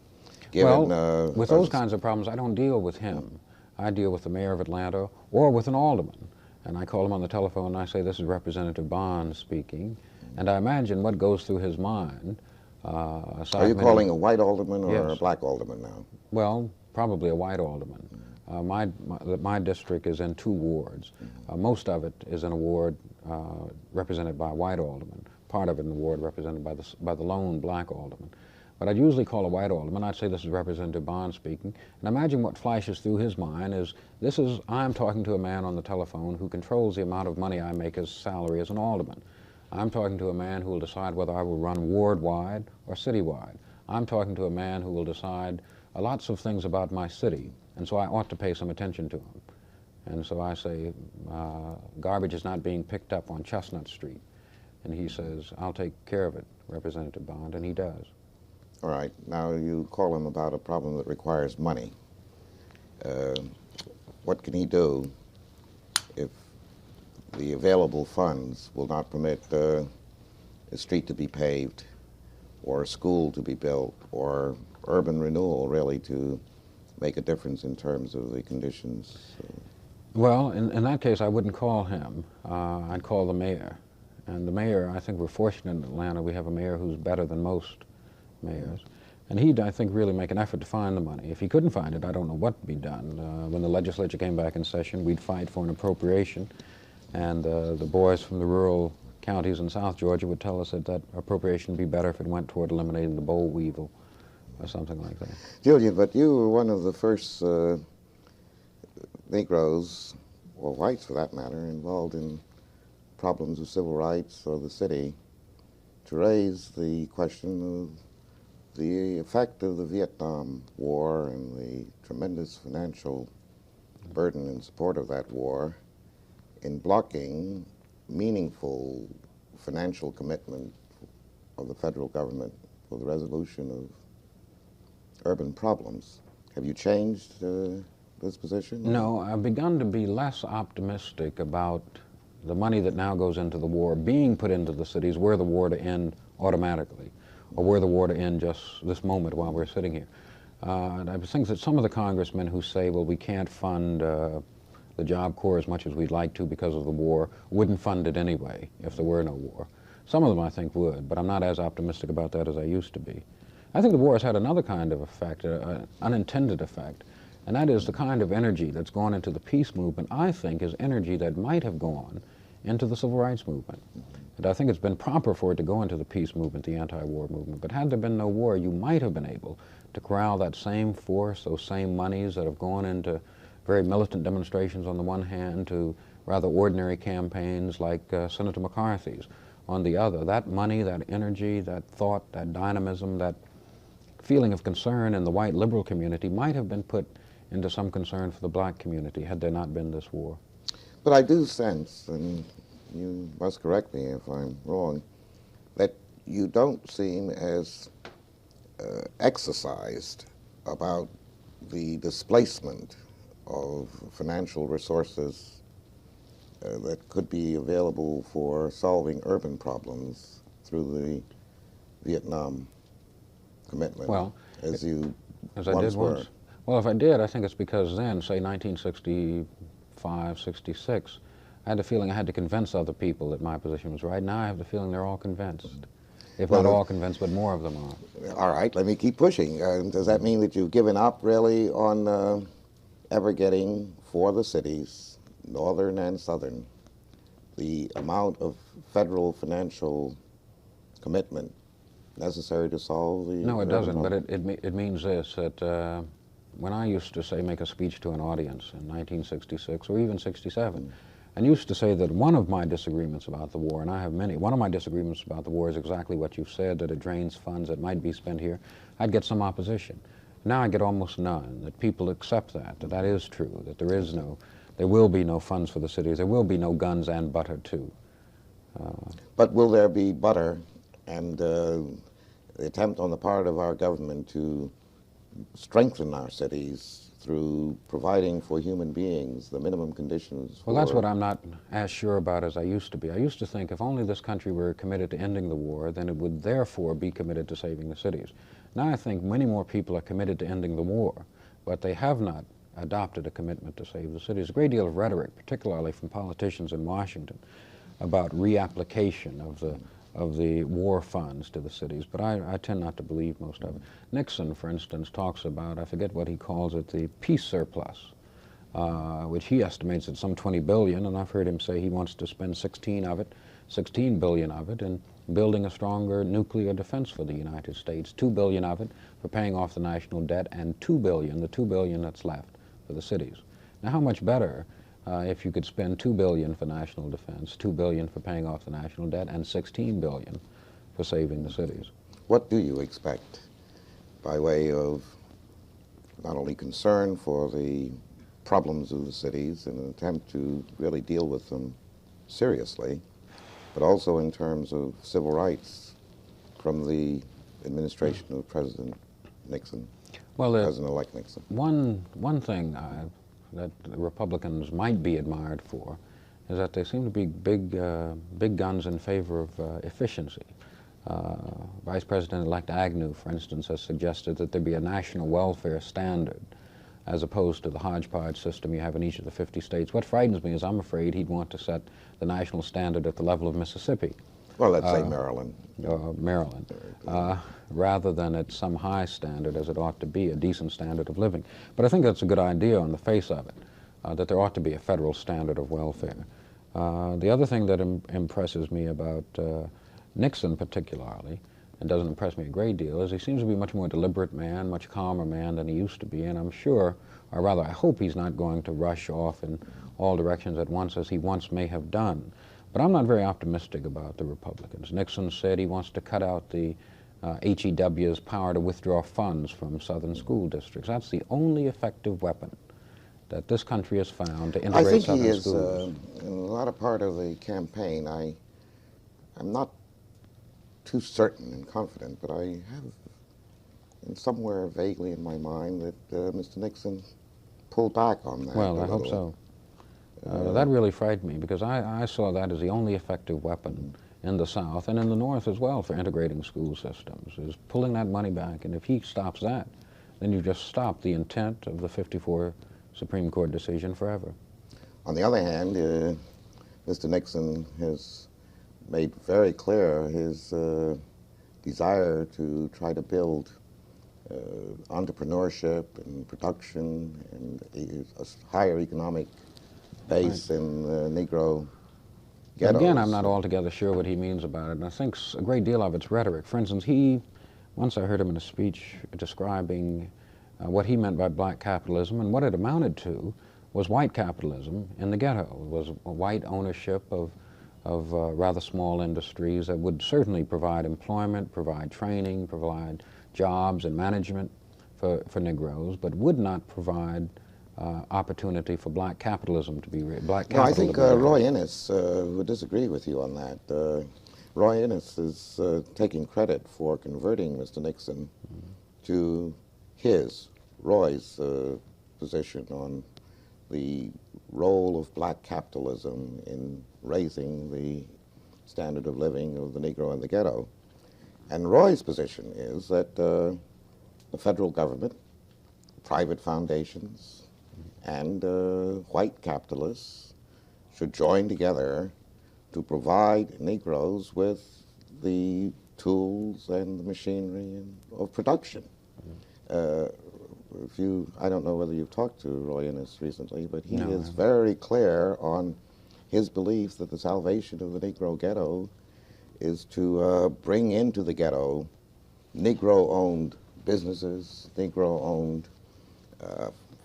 [SPEAKER 1] Given,
[SPEAKER 2] Well, with those kinds of problems, I don't deal with him. I deal with the mayor of Atlanta or with an alderman. And I call him on the telephone and I say, this is Representative Bond speaking. And I imagine what goes through his mind.
[SPEAKER 1] Are you calling a white alderman or
[SPEAKER 2] Yes.
[SPEAKER 1] a black alderman now?
[SPEAKER 2] Well, probably a white alderman. My district is in 2 wards. Most of it is in a ward represented by a white alderman. Part of it in a ward represented by the lone black alderman. But I'd usually call a white alderman. I'd say, this is Representative Bond speaking. And imagine what flashes through his mind is, I'm talking to a man on the telephone who controls the amount of money I make as salary as an alderman. I'm talking to a man who will decide whether I will run ward-wide or city-wide. I'm talking to a man who will decide lots of things about my city, and so I ought to pay some attention to him. And so I say, garbage is not being picked up on Chestnut Street. And he says, I'll take care of it, Representative Bond, and he does.
[SPEAKER 1] All right. Now you call him about a problem that requires money. What can he do if the available funds will not permit a street to be paved or a school to be built or urban renewal really to make a difference in terms of the conditions?
[SPEAKER 2] Well, in that case, I wouldn't call him. I'd call the mayor. And the mayor, I think we're fortunate in Atlanta. We have a mayor who's better than most mayors. And he'd, I think, really make an effort to find the money. If he couldn't find it, I don't know what would be done. When the legislature came back in session, we'd fight for an appropriation. And the boys from the rural counties in South Georgia would tell us that that appropriation would be better if it went toward eliminating the boll weevil or something like that.
[SPEAKER 1] Julian, but you were one of the first Negroes, or whites for that matter, involved in problems of civil rights of the city to raise the question of the effect of the Vietnam War and the tremendous financial burden in support of that war in blocking meaningful financial commitment of the federal government for the resolution of urban problems. Have you changed this position?
[SPEAKER 2] No, I've begun to be less optimistic about the money that now goes into the war being put into the cities were the war to end automatically, or were the war to end just this moment while we're sitting here. And I think that some of the congressmen who say, well, we can't fund the Job Corps as much as we'd like to because of the war, wouldn't fund it anyway if there were no war. Some of them I think would, but I'm not as optimistic about that as I used to be. I think the war has had another kind of effect, an unintended effect, and that is the kind of energy that's gone into the peace movement, I think, is energy that might have gone into the civil rights movement. And I think it's been proper for it to go into the peace movement, the anti-war movement. But had there been no war, you might have been able to corral that same force, those same monies that have gone into very militant demonstrations on the one hand to rather ordinary campaigns like Senator McCarthy's on the other. That money, that energy, that thought, that dynamism, that feeling of concern in the white liberal community might have been put into some concern for the black community had there not been this war.
[SPEAKER 1] But I do sense, and you must correct me if I'm wrong, that you don't seem as exercised about the displacement of financial resources that could be available for solving urban problems through the Vietnam commitment,
[SPEAKER 2] Well,
[SPEAKER 1] as you
[SPEAKER 2] as I did
[SPEAKER 1] were.
[SPEAKER 2] once. Well, if I did, I think it's because then, say 1965, 66, I had the feeling I had to convince other people that my position was right. Now I have the feeling they're all convinced. If
[SPEAKER 1] Well,
[SPEAKER 2] not all convinced, but more of them are.
[SPEAKER 1] all right, let me keep pushing. Does that mean that you've given up really on ever getting for the cities, northern and southern, the amount of federal financial commitment necessary to solve the...
[SPEAKER 2] No, it
[SPEAKER 1] urban
[SPEAKER 2] doesn't,
[SPEAKER 1] problem?
[SPEAKER 2] but it means this, that when I used to, say, make a speech to an audience in 1966 or even 67, and used to say that one of my disagreements about the war, and I have many, one of my disagreements about the war is exactly what you've said, that it drains funds that might be spent here, I'd get some opposition. Now I get almost none, that people accept that that is true, that there will be no funds for the cities, there will be no guns and butter too.
[SPEAKER 1] But will there be butter and the attempt on the part of our government to strengthen our cities through providing for human beings the minimum conditions for...
[SPEAKER 2] Well, that's what I'm not as sure about as I used to be. I used to think if only this country were committed to ending the war, then it would therefore be committed to saving the cities. Now I think many more people are committed to ending the war, but they have not adopted a commitment to save the cities. A great deal of rhetoric, particularly from politicians in Washington, about reapplication of the war funds to the cities, but I tend not to believe most of it. Nixon, for instance, talks about, I forget what he calls it, the peace surplus, which he estimates at some 20 billion, and I've heard him say he wants to spend 16 billion of it in building a stronger nuclear defense for the United States, 2 billion of it for paying off the national debt, and 2 billion, the 2 billion that's left, for the cities. Now, how much better if you could spend 2 billion for national defense, 2 billion for paying off the national debt, and 16 billion for saving the cities?
[SPEAKER 1] What do you expect by way of not only concern for the problems of the cities and an attempt to really deal with them seriously, but also in terms of civil rights from the administration of President Nixon,
[SPEAKER 2] Well,
[SPEAKER 1] President-elect Nixon?
[SPEAKER 2] one thing that the Republicans might be admired for is that they seem to be big guns in favor of efficiency. Vice President-elect Agnew, for instance, has suggested that there be a national welfare standard as opposed to the hodgepodge system you have in each of the 50 states. What frightens me is I'm afraid he'd want to set the national standard at the level of Mississippi.
[SPEAKER 1] Well, let's say Maryland.
[SPEAKER 2] Maryland, rather than at some high standard as it ought to be, a decent standard of living. But I think that's a good idea on the face of it, that there ought to be a federal standard of welfare. The other thing that impresses me about Nixon particularly, and doesn't impress me a great deal, is he seems to be a much more deliberate man, much calmer man than he used to be, and I'm sure, or rather I hope he's not going to rush off in all directions at once as he once may have done. But I'm not very optimistic about the Republicans. Nixon said he wants to cut out the HEW's power to withdraw funds from southern school districts. That's the only effective weapon that this country has found to integrate southern schools.
[SPEAKER 1] I think he is, in a lot of part of the campaign, I'm not too certain and confident, but I have somewhere vaguely in my mind that Mr. Nixon pulled back on that.
[SPEAKER 2] Well, I hope so. That really frightened me because I saw that as the only effective weapon in the South and in the North as well for integrating school systems, is pulling that money back. And if he stops that, then you just stop the intent of the '54 Supreme Court decision forever.
[SPEAKER 1] On the other hand, Mr. Nixon has made very clear his desire to try to build entrepreneurship and production and a higher economic base in Negro ghettos.
[SPEAKER 2] Again, I'm not altogether sure what he means about it, and I think a great deal of it's rhetoric. For instance, once I heard him in a speech describing what he meant by black capitalism, and what it amounted to was white capitalism in the ghetto. It was white ownership of rather small industries that would certainly provide employment, provide training, provide jobs and management for Negroes, but would not provide opportunity for black capitalism to be black capital.
[SPEAKER 1] No, I think Roy Innis would disagree with you on that. Roy Innis is taking credit for converting Mr. Nixon to Roy's position on the role of black capitalism in raising the standard of living of the Negro in the ghetto. And Roy's position is that the federal government, private foundations, and white capitalists should join together to provide Negroes with the tools and the machinery of production. I don't know whether you've talked to Roy Innes recently, but he is very clear on his belief that the salvation of the Negro ghetto is to bring into the ghetto Negro-owned businesses, Negro-owned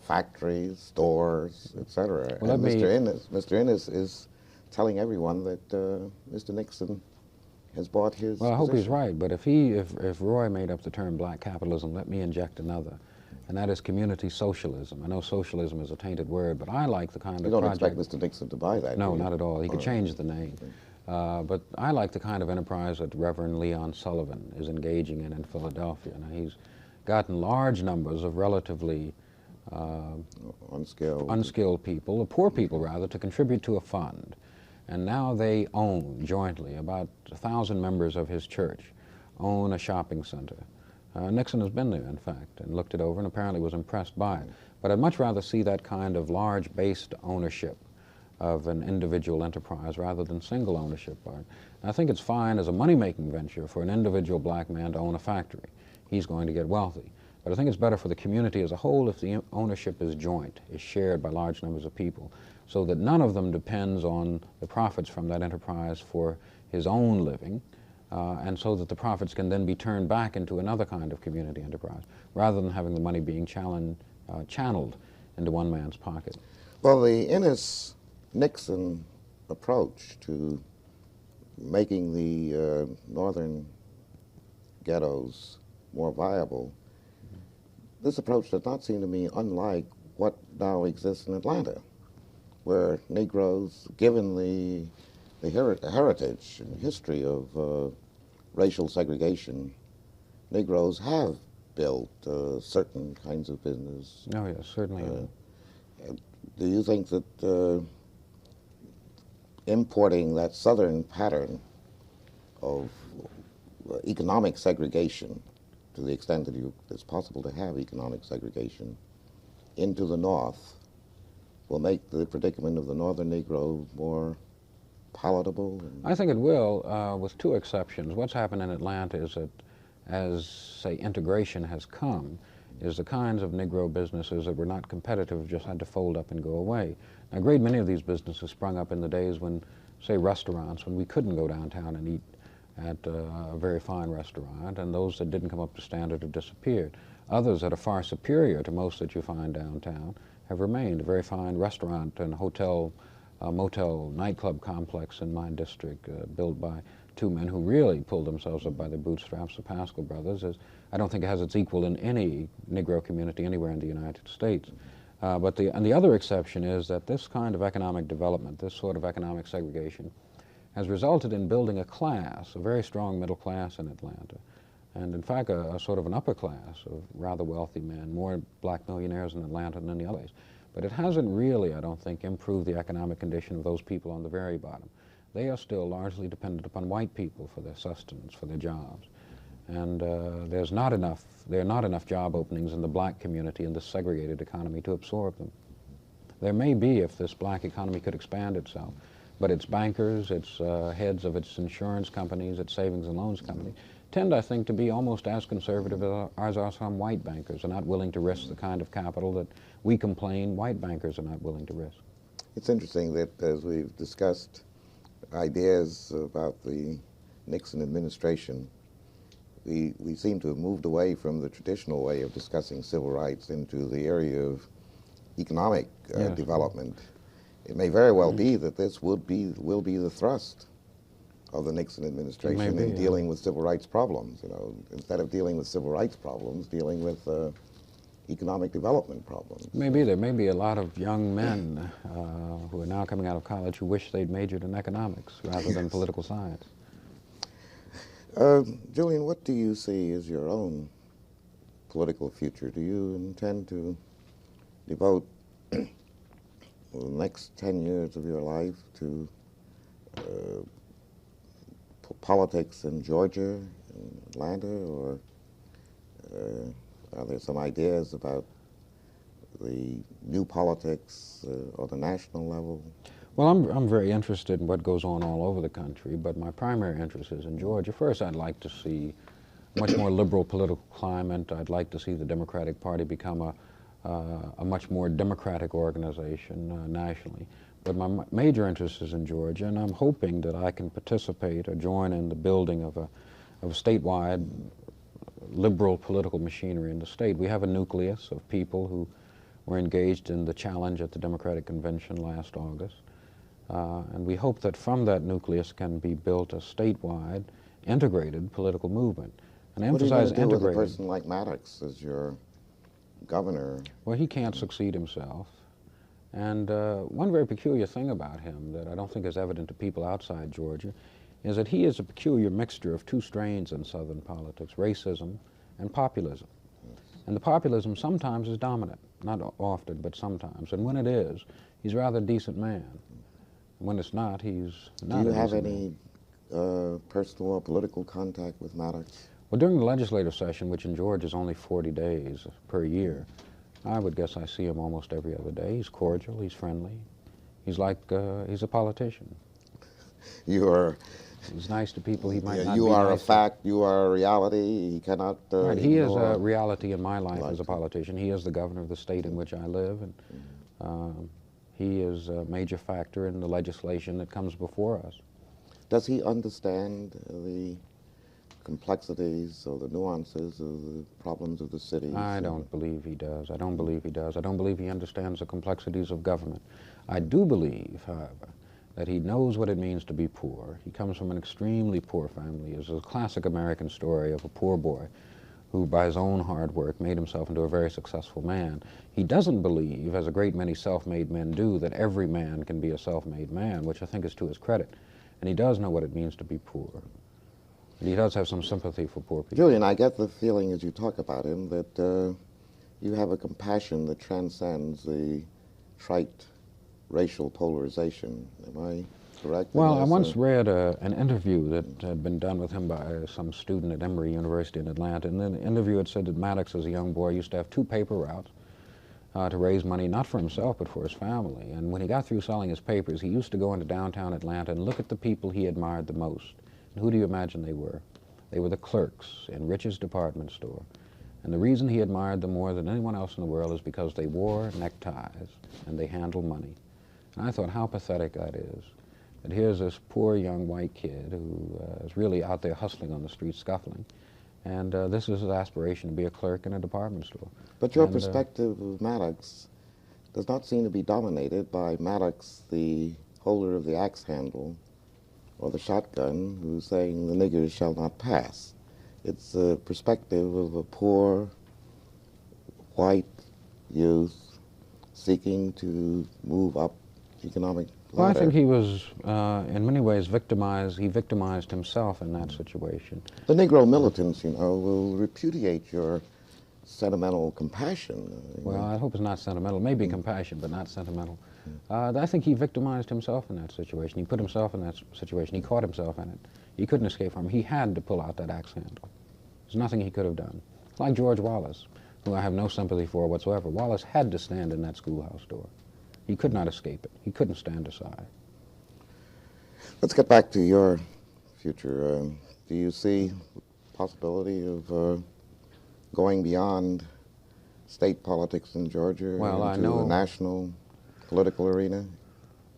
[SPEAKER 1] factories, stores, etc.
[SPEAKER 2] Well,
[SPEAKER 1] and Mr. Innes is telling everyone that Mr. Nixon has bought his
[SPEAKER 2] Well, I hope he's
[SPEAKER 1] position.
[SPEAKER 2] right, but if Roy made up the term black capitalism, let me inject another, and that is community socialism. I know socialism is a tainted word, but I like the kind
[SPEAKER 1] You
[SPEAKER 2] of
[SPEAKER 1] don't
[SPEAKER 2] project...
[SPEAKER 1] expect Mr. Nixon to buy that,
[SPEAKER 2] No,
[SPEAKER 1] do you?
[SPEAKER 2] not at all. He could change the name. But I like the kind of enterprise that Reverend Leon Sullivan is engaging in Philadelphia. Now, he's gotten large numbers of relatively unskilled people, or poor people rather, to contribute to a fund. And now they own jointly, about 1,000 members of his church own a shopping center. Nixon has been there, in fact, and looked it over and apparently was impressed by it. But I'd much rather see that kind of large-based ownership of an individual enterprise rather than single ownership. I think it's fine as a money-making venture for an individual black man to own a factory. He's going to get wealthy. But I think it's better for the community as a whole if the ownership is joint, is shared by large numbers of people, so that none of them depends on the profits from that enterprise for his own living, and so that the profits can then be turned back into another kind of community enterprise, rather than having the money being channeled into one man's pocket.
[SPEAKER 1] Well, the Innes-Nixon approach to making the northern ghettos more viable, this approach does not seem to me unlike what now exists in Atlanta, where Negroes, given the heritage and history of racial segregation, Negroes have built certain kinds of business.
[SPEAKER 2] Oh, yes, certainly.
[SPEAKER 1] Do you think that importing that southern pattern of economic segregation, to the extent that it's possible to have economic segregation, into the North will make the predicament of the Northern Negro more palatable?
[SPEAKER 2] I think it will, with two exceptions. What's happened in Atlanta is that as, say, integration has come, is the kinds of Negro businesses that were not competitive just had to fold up and go away. Now, a great many of these businesses sprung up in the days when, say, restaurants, when we couldn't go downtown and eat at a very fine restaurant, and those that didn't come up to standard have disappeared. Others that are far superior to most that you find downtown have remained. A very fine restaurant and hotel, motel, nightclub complex in my district, built by two men who really pulled themselves up by their bootstraps, the Pascal brothers. I don't think it has its equal in any Negro community anywhere in the United States. And the other exception is that this kind of economic development, this sort of economic segregation, has resulted in building a class, a very strong middle class in Atlanta, and in fact a sort of an upper class of rather wealthy men, more black millionaires in Atlanta than any other place. But it hasn't really, I don't think, improved the economic condition of those people on the very bottom. They are still largely dependent upon white people for their sustenance, for their jobs. And there are not enough job openings in the black community in this segregated economy to absorb them. There may be if this black economy could expand itself, but its bankers, its heads of its insurance companies, its savings and loans companies, tend, I think, to be almost as conservative as are some white bankers, are not willing to risk the kind of capital that we complain white bankers are not willing to risk.
[SPEAKER 1] It's interesting that as we've discussed ideas about the Nixon administration, we seem to have moved away from the traditional way of discussing civil rights into the area of economic development. It may very well be that this will be the thrust of the Nixon administration in dealing with civil rights problems. You know, instead of dealing with civil rights problems, dealing with economic development problems.
[SPEAKER 2] Maybe there may be a lot of young men who are now coming out of college who wish they'd majored in economics rather than political science.
[SPEAKER 1] Julian, what do you see as your own political future? Do you intend to devote the next 10 years of your life to politics in Georgia, in Atlanta, or are there some ideas about the new politics on the national level?
[SPEAKER 2] Well, I'm very interested in what goes on all over the country, but my primary interest is in Georgia. First, I'd like to see a much more liberal political climate. I'd like to see the Democratic Party become a much more democratic organization nationally. But my major interest is in Georgia, and I'm hoping that I can participate or join in the building of a statewide liberal political machinery in the state. We have a nucleus of people who were engaged in the challenge at the Democratic Convention last August. And we hope that from that nucleus can be built a statewide, integrated political movement. And I emphasize
[SPEAKER 1] integrated. What are you going to do with a
[SPEAKER 2] integrated.
[SPEAKER 1] person like Maddox as your governor?
[SPEAKER 2] Well, he can't succeed himself. And one very peculiar thing about him that I don't think is evident to people outside Georgia is that he is a peculiar mixture of two strains in Southern politics, racism and populism. And the populism sometimes is dominant, not often, but sometimes. And when it is, he's a rather decent man. When it's not, he's not.
[SPEAKER 1] Do you have any personal or political contact with Maddox?
[SPEAKER 2] Well, during the legislative session, which in Georgia is only 40 days per year, I would guess I see him almost every other day. He's cordial, he's friendly. He's like, he's a politician.
[SPEAKER 1] You are...
[SPEAKER 2] He's nice to people he might not
[SPEAKER 1] you
[SPEAKER 2] be
[SPEAKER 1] are
[SPEAKER 2] nice
[SPEAKER 1] a fact, you are a reality, he cannot
[SPEAKER 2] right. He is
[SPEAKER 1] ignore.
[SPEAKER 2] a reality in my life as a politician. He is the governor of the state in which I live, and he is a major factor in the legislation that comes before us.
[SPEAKER 1] Does he understand the complexities or the nuances of the problems of the city?
[SPEAKER 2] I don't believe he does. I don't believe he does. I don't believe he understands the complexities of government. I do believe, however, that he knows what it means to be poor. He comes from an extremely poor family. It's a classic American story of a poor boy who, by his own hard work, made himself into a very successful man. He doesn't believe, as a great many self-made men do, that every man can be a self-made man, which I think is to his credit. And he does know what it means to be poor. And he does have some sympathy for poor people.
[SPEAKER 1] Julian, I get the feeling as you talk about him that you have a compassion that transcends the trite racial polarization. Am I correct?
[SPEAKER 2] Well, I once read an interview that had been done with him by some student at Emory University in Atlanta, and then the interview had said that Maddox, as a young boy, used to have 2 paper routes to raise money, not for himself, but for his family. And when he got through selling his papers, he used to go into downtown Atlanta and look at the people he admired the most. And who do you imagine they were? They were the clerks in Rich's department store. And the reason he admired them more than anyone else in the world is because they wore neckties and they handled money. And I thought, how pathetic that is. That here's this poor young white kid who is really out there hustling on the street, scuffling. And this is his aspiration, to be a clerk in a department store.
[SPEAKER 1] But your perspective of Maddox does not seem to be dominated by Maddox, the holder of the axe handle or the shotgun, who's saying the niggers shall not pass. It's a perspective of a poor white youth seeking to move up economic ladder.
[SPEAKER 2] Well, I think he was, in many ways, victimized. He victimized himself in that situation.
[SPEAKER 1] The Negro militants, you know, will repudiate your sentimental compassion.
[SPEAKER 2] Well, I hope it's not sentimental. Maybe compassion, but not sentimental. I think he victimized himself in that situation. He put himself in that situation. He caught himself in it. He couldn't escape from it. He had to pull out that axe handle. There's nothing he could have done. Like George Wallace, who I have no sympathy for whatsoever. Wallace had to stand in that schoolhouse door. He could not escape it. He couldn't stand aside.
[SPEAKER 1] Let's get back to your future. Do you see the possibility of going beyond state politics in Georgia into the national political arena?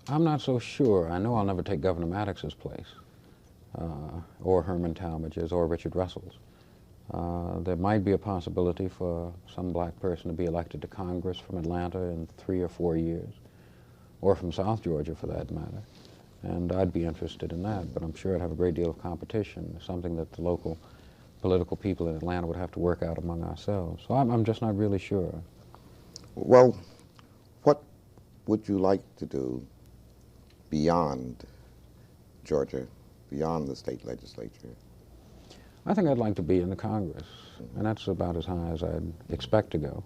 [SPEAKER 2] I'm not so sure. I know I'll never take Governor Maddox's place, or Herman Talmadge's, or Richard Russell's. There might be a possibility for some black person to be elected to Congress from Atlanta in 3 or 4 years, or from South Georgia for that matter. And I'd be interested in that, but I'm sure I'd have a great deal of competition, something that the local political people in Atlanta would have to work out among ourselves. So I'm just not really sure.
[SPEAKER 1] Well, what would you like to do beyond Georgia, beyond the state legislature?
[SPEAKER 2] I think I'd like to be in the Congress, and that's about as high as I'd expect to go,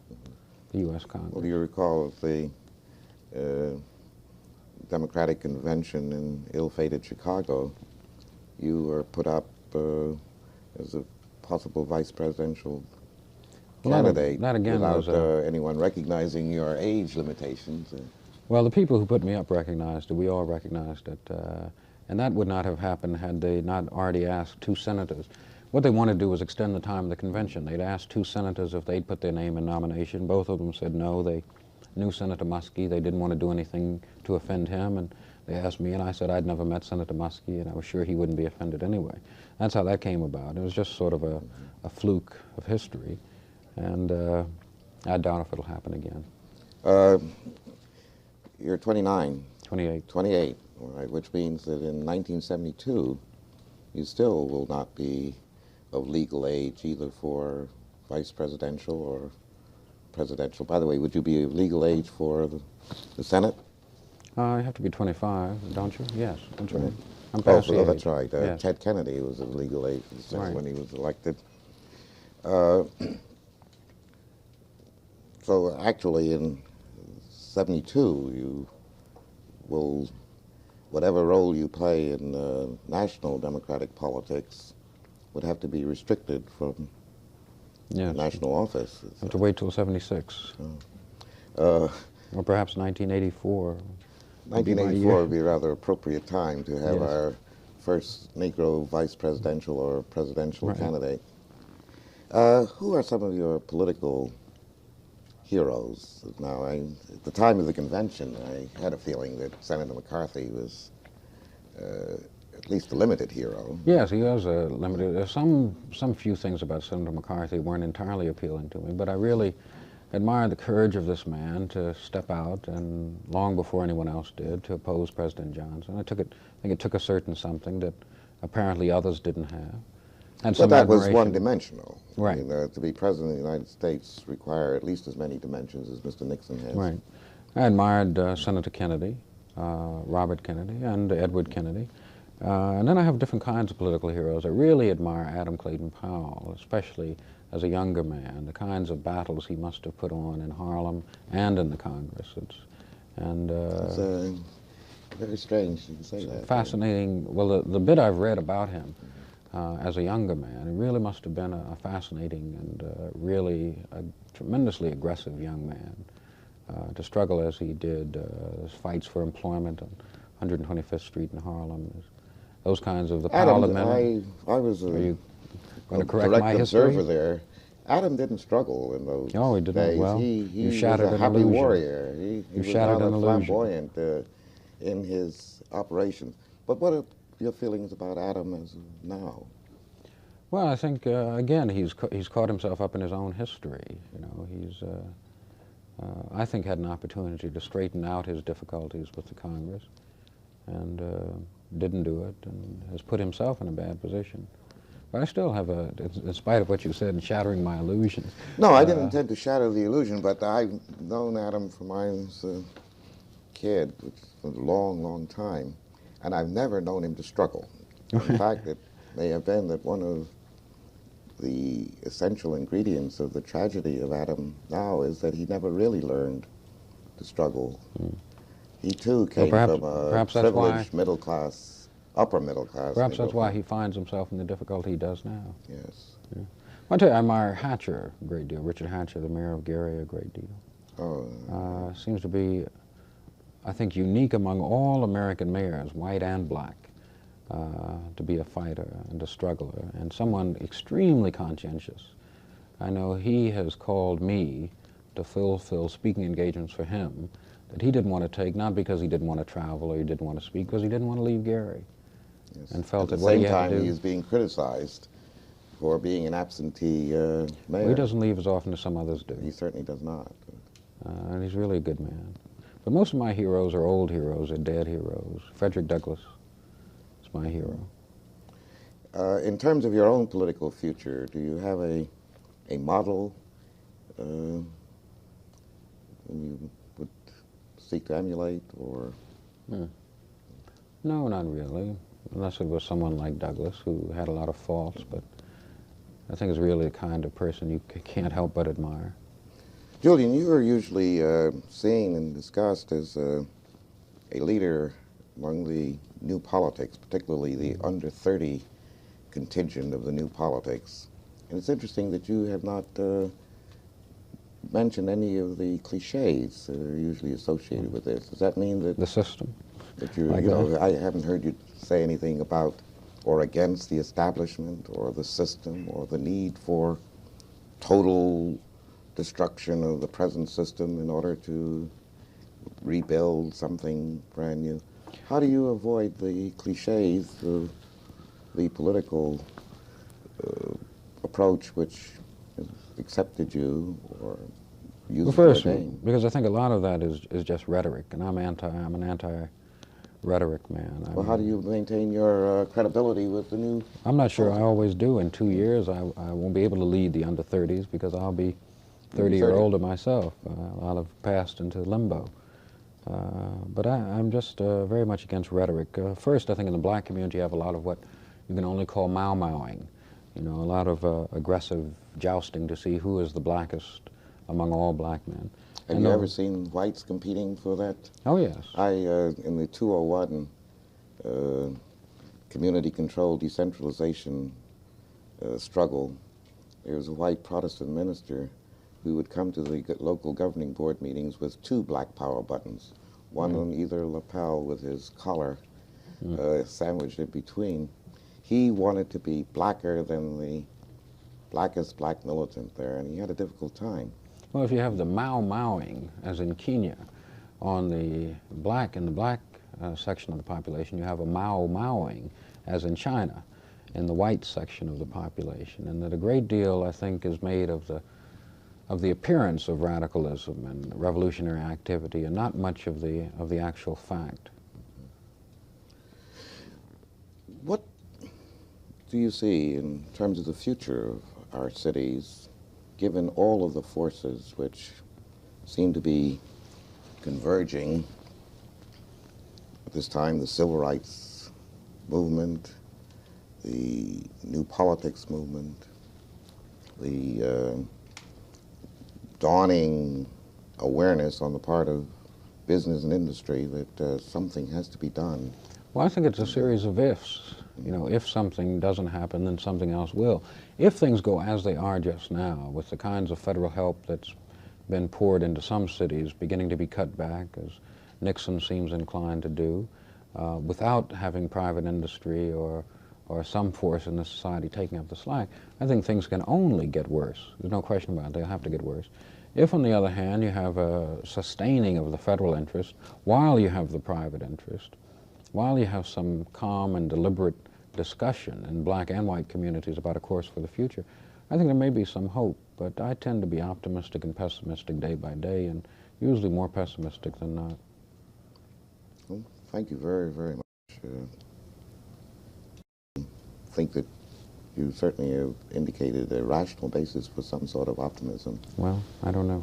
[SPEAKER 2] the U.S. Congress.
[SPEAKER 1] Well, do you recall the Democratic convention in ill-fated Chicago? You were put up as a possible vice presidential candidate
[SPEAKER 2] that again
[SPEAKER 1] without
[SPEAKER 2] was
[SPEAKER 1] anyone recognizing your age limitations.
[SPEAKER 2] Well, the people who put me up recognized it. We all recognized it. And that would not have happened had they not already asked two senators. What they wanted to do was extend the time of the convention. They'd asked two senators if they'd put their name in nomination. Both of them said no. They knew Senator Muskie. They didn't want to do anything to offend him. And they asked me, and I said I'd never met Senator Muskie, and I was sure he wouldn't be offended anyway. That's how that came about. It was just sort of a fluke of history. And I doubt if it'll happen again.
[SPEAKER 1] You're 29.
[SPEAKER 2] 28.
[SPEAKER 1] 28, all right, which means that in 1972, you still will not be of legal age either for vice presidential or presidential. By the way, would you be of legal age for the Senate?
[SPEAKER 2] You have to be 25, don't you? Yes, that's right.
[SPEAKER 1] Right.
[SPEAKER 2] I'm past the age.
[SPEAKER 1] That's right.
[SPEAKER 2] Yes.
[SPEAKER 1] Ted Kennedy was of legal age for the Senate
[SPEAKER 2] Right.
[SPEAKER 1] when he was elected. So actually in 72, you will, whatever role you play in national democratic politics would have to be restricted from
[SPEAKER 2] Yes.
[SPEAKER 1] national office.
[SPEAKER 2] Have to wait till 76.
[SPEAKER 1] Uh,
[SPEAKER 2] Or perhaps 1984.
[SPEAKER 1] 1984 would be a rather appropriate time to have
[SPEAKER 2] Yes.
[SPEAKER 1] our first Negro vice presidential or presidential
[SPEAKER 2] Right.
[SPEAKER 1] candidate. Who are some of your political heroes? Now, at the time of the convention, I had a feeling that Senator McCarthy was at least a limited hero.
[SPEAKER 2] Yes, he was a limited. Some few things about Senator McCarthy weren't entirely appealing to me, but I really admired the courage of this man to step out, and long before anyone else did, to oppose President Johnson. I think it took a certain something that apparently others didn't have. And
[SPEAKER 1] But
[SPEAKER 2] some
[SPEAKER 1] that was
[SPEAKER 2] admiration.
[SPEAKER 1] one-dimensional.
[SPEAKER 2] Right.
[SPEAKER 1] I mean, to be president of the United States require at least as many dimensions as Mr. Nixon has.
[SPEAKER 2] Right. I admired Senator Kennedy, Robert Kennedy, and Edward Kennedy. And then I have different kinds of political heroes. I really admire Adam Clayton Powell, especially as a younger man, the kinds of battles he must have put on in Harlem and in the Congress.
[SPEAKER 1] It's very strange you can say that.
[SPEAKER 2] Fascinating. Well, the bit I've read about him as a younger man, it really must have been a fascinating and really a tremendously aggressive young man to struggle as he did, his fights for employment on 125th Street in Harlem, those kinds of the Powell Amendment.
[SPEAKER 1] I was
[SPEAKER 2] Are you going to
[SPEAKER 1] a
[SPEAKER 2] correct
[SPEAKER 1] direct
[SPEAKER 2] my
[SPEAKER 1] observer
[SPEAKER 2] history?
[SPEAKER 1] there. Adam didn't struggle in those
[SPEAKER 2] Oh, he didn't.
[SPEAKER 1] days.
[SPEAKER 2] Well,
[SPEAKER 1] he
[SPEAKER 2] you
[SPEAKER 1] was
[SPEAKER 2] shattered
[SPEAKER 1] a
[SPEAKER 2] an
[SPEAKER 1] happy
[SPEAKER 2] illusion.
[SPEAKER 1] warrior. He
[SPEAKER 2] You
[SPEAKER 1] was
[SPEAKER 2] shattered
[SPEAKER 1] rather
[SPEAKER 2] an illusion.
[SPEAKER 1] flamboyant in his operations. But what are your feelings about Adam as of now?
[SPEAKER 2] Well, I think again he's caught himself up in his own history. You know, he's I think had an opportunity to straighten out his difficulties with the Congress, and didn't do it, and has put himself in a bad position. But I still have in spite of what you said, and shattering my illusion.
[SPEAKER 1] No, I didn't intend to shatter the illusion, but I've known Adam from I was a kid, which is a long, long time, and I've never known him to struggle. In fact, it may have been that one of the essential ingredients of the tragedy of Adam now is that he never really learned to struggle. He too came
[SPEAKER 2] perhaps-
[SPEAKER 1] from a
[SPEAKER 2] perhaps that's why-
[SPEAKER 1] privileged middle class, upper middle class.
[SPEAKER 2] Perhaps that's why
[SPEAKER 1] neighborhood.
[SPEAKER 2] he finds himself in the difficulty he does now.
[SPEAKER 1] Yes.
[SPEAKER 2] I tell you, I admire Hatcher a great deal. Richard Hatcher, the mayor of Gary, a great deal.
[SPEAKER 1] Oh,
[SPEAKER 2] Seems to be, I think, unique among all American mayors, white and black, to be a fighter and a struggler, and someone extremely conscientious. I know he has called me to fulfill speaking engagements for him that he didn't want to take, not because he didn't want to travel or he didn't want to speak, because he didn't want to leave Gary.
[SPEAKER 1] yes.
[SPEAKER 2] And felt
[SPEAKER 1] At
[SPEAKER 2] that
[SPEAKER 1] the
[SPEAKER 2] what
[SPEAKER 1] same
[SPEAKER 2] he had to
[SPEAKER 1] time,
[SPEAKER 2] do-
[SPEAKER 1] he is being criticized for being an absentee mayor.
[SPEAKER 2] Well, he doesn't leave as often as some others do,
[SPEAKER 1] He certainly does not.
[SPEAKER 2] and he's really a good man. But most of my heroes are old heroes, or dead heroes. Frederick Douglass is my hero.
[SPEAKER 1] In terms of your own political future, do you have a model whom you would seek to emulate, or?
[SPEAKER 2] No, not really, unless it was someone like Douglass, who had a lot of faults, but I think is really the kind of person you can't help but admire.
[SPEAKER 1] Julian, you are usually seen and discussed as a leader among the new politics, particularly the under 30 contingent of the new politics. And it's interesting that you have not mention any of the cliches that are usually associated with this. Does that mean that
[SPEAKER 2] The system.
[SPEAKER 1] you
[SPEAKER 2] Like
[SPEAKER 1] know,
[SPEAKER 2] that?
[SPEAKER 1] I haven't heard you say anything about or against the establishment or the system or the need for total destruction of the present system in order to rebuild something brand new. How do you avoid the cliches of the political approach which accepted you or used
[SPEAKER 2] Well,
[SPEAKER 1] their
[SPEAKER 2] first,
[SPEAKER 1] name?
[SPEAKER 2] because I think a lot of that is just rhetoric, and I'm an anti-rhetoric man.
[SPEAKER 1] Well, how do you maintain your credibility with the new?
[SPEAKER 2] I'm not sure I always do. In 2 years, I won't be able to lead the under-30s because I'll be 30 or
[SPEAKER 1] 30.
[SPEAKER 2] older myself. I'll have passed into limbo. But I'm just very much against rhetoric. First, I think in the black community you have a lot of what you can only call mau-mauing. You know, a lot of aggressive jousting to see who is the blackest among all black men.
[SPEAKER 1] Have you ever seen whites competing for that?
[SPEAKER 2] Oh, yes.
[SPEAKER 1] In the 201 community-controlled decentralization struggle, there was a white Protestant minister who would come to the local governing board meetings with 2 black power buttons, one on either lapel with his collar sandwiched in between. He wanted to be blacker than the blackest black militant there, and he had a difficult time.
[SPEAKER 2] Well, if you have the mau-mauing, as in Kenya, in the black section of the population, you have a mau-mauing, as in China, in the white section of the population, and that a great deal, I think, is made of the appearance of radicalism and revolutionary activity, and not much of the actual fact.
[SPEAKER 1] What do you see in terms of the future of our cities, given all of the forces which seem to be converging at this time, the civil rights movement, the new politics movement, the dawning awareness on the part of business and industry that something has to be done?
[SPEAKER 2] Well, I think it's a series of ifs. You know, if something doesn't happen, then something else will. If things go as they are just now, with the kinds of federal help that's been poured into some cities beginning to be cut back, as Nixon seems inclined to do, without having private industry or some force in the society taking up the slack, I think things can only get worse. There's no question about it. They'll have to get worse. If, on the other hand, you have a sustaining of the federal interest while you have the private interest, while you have some calm and deliberate discussion in black and white communities about a course for the future, I think there may be some hope, but I tend to be optimistic and pessimistic day by day, and usually more pessimistic than not.
[SPEAKER 1] Well, thank you very, very much. I think that you certainly have indicated a rational basis for some sort of optimism.
[SPEAKER 2] Well, I don't know.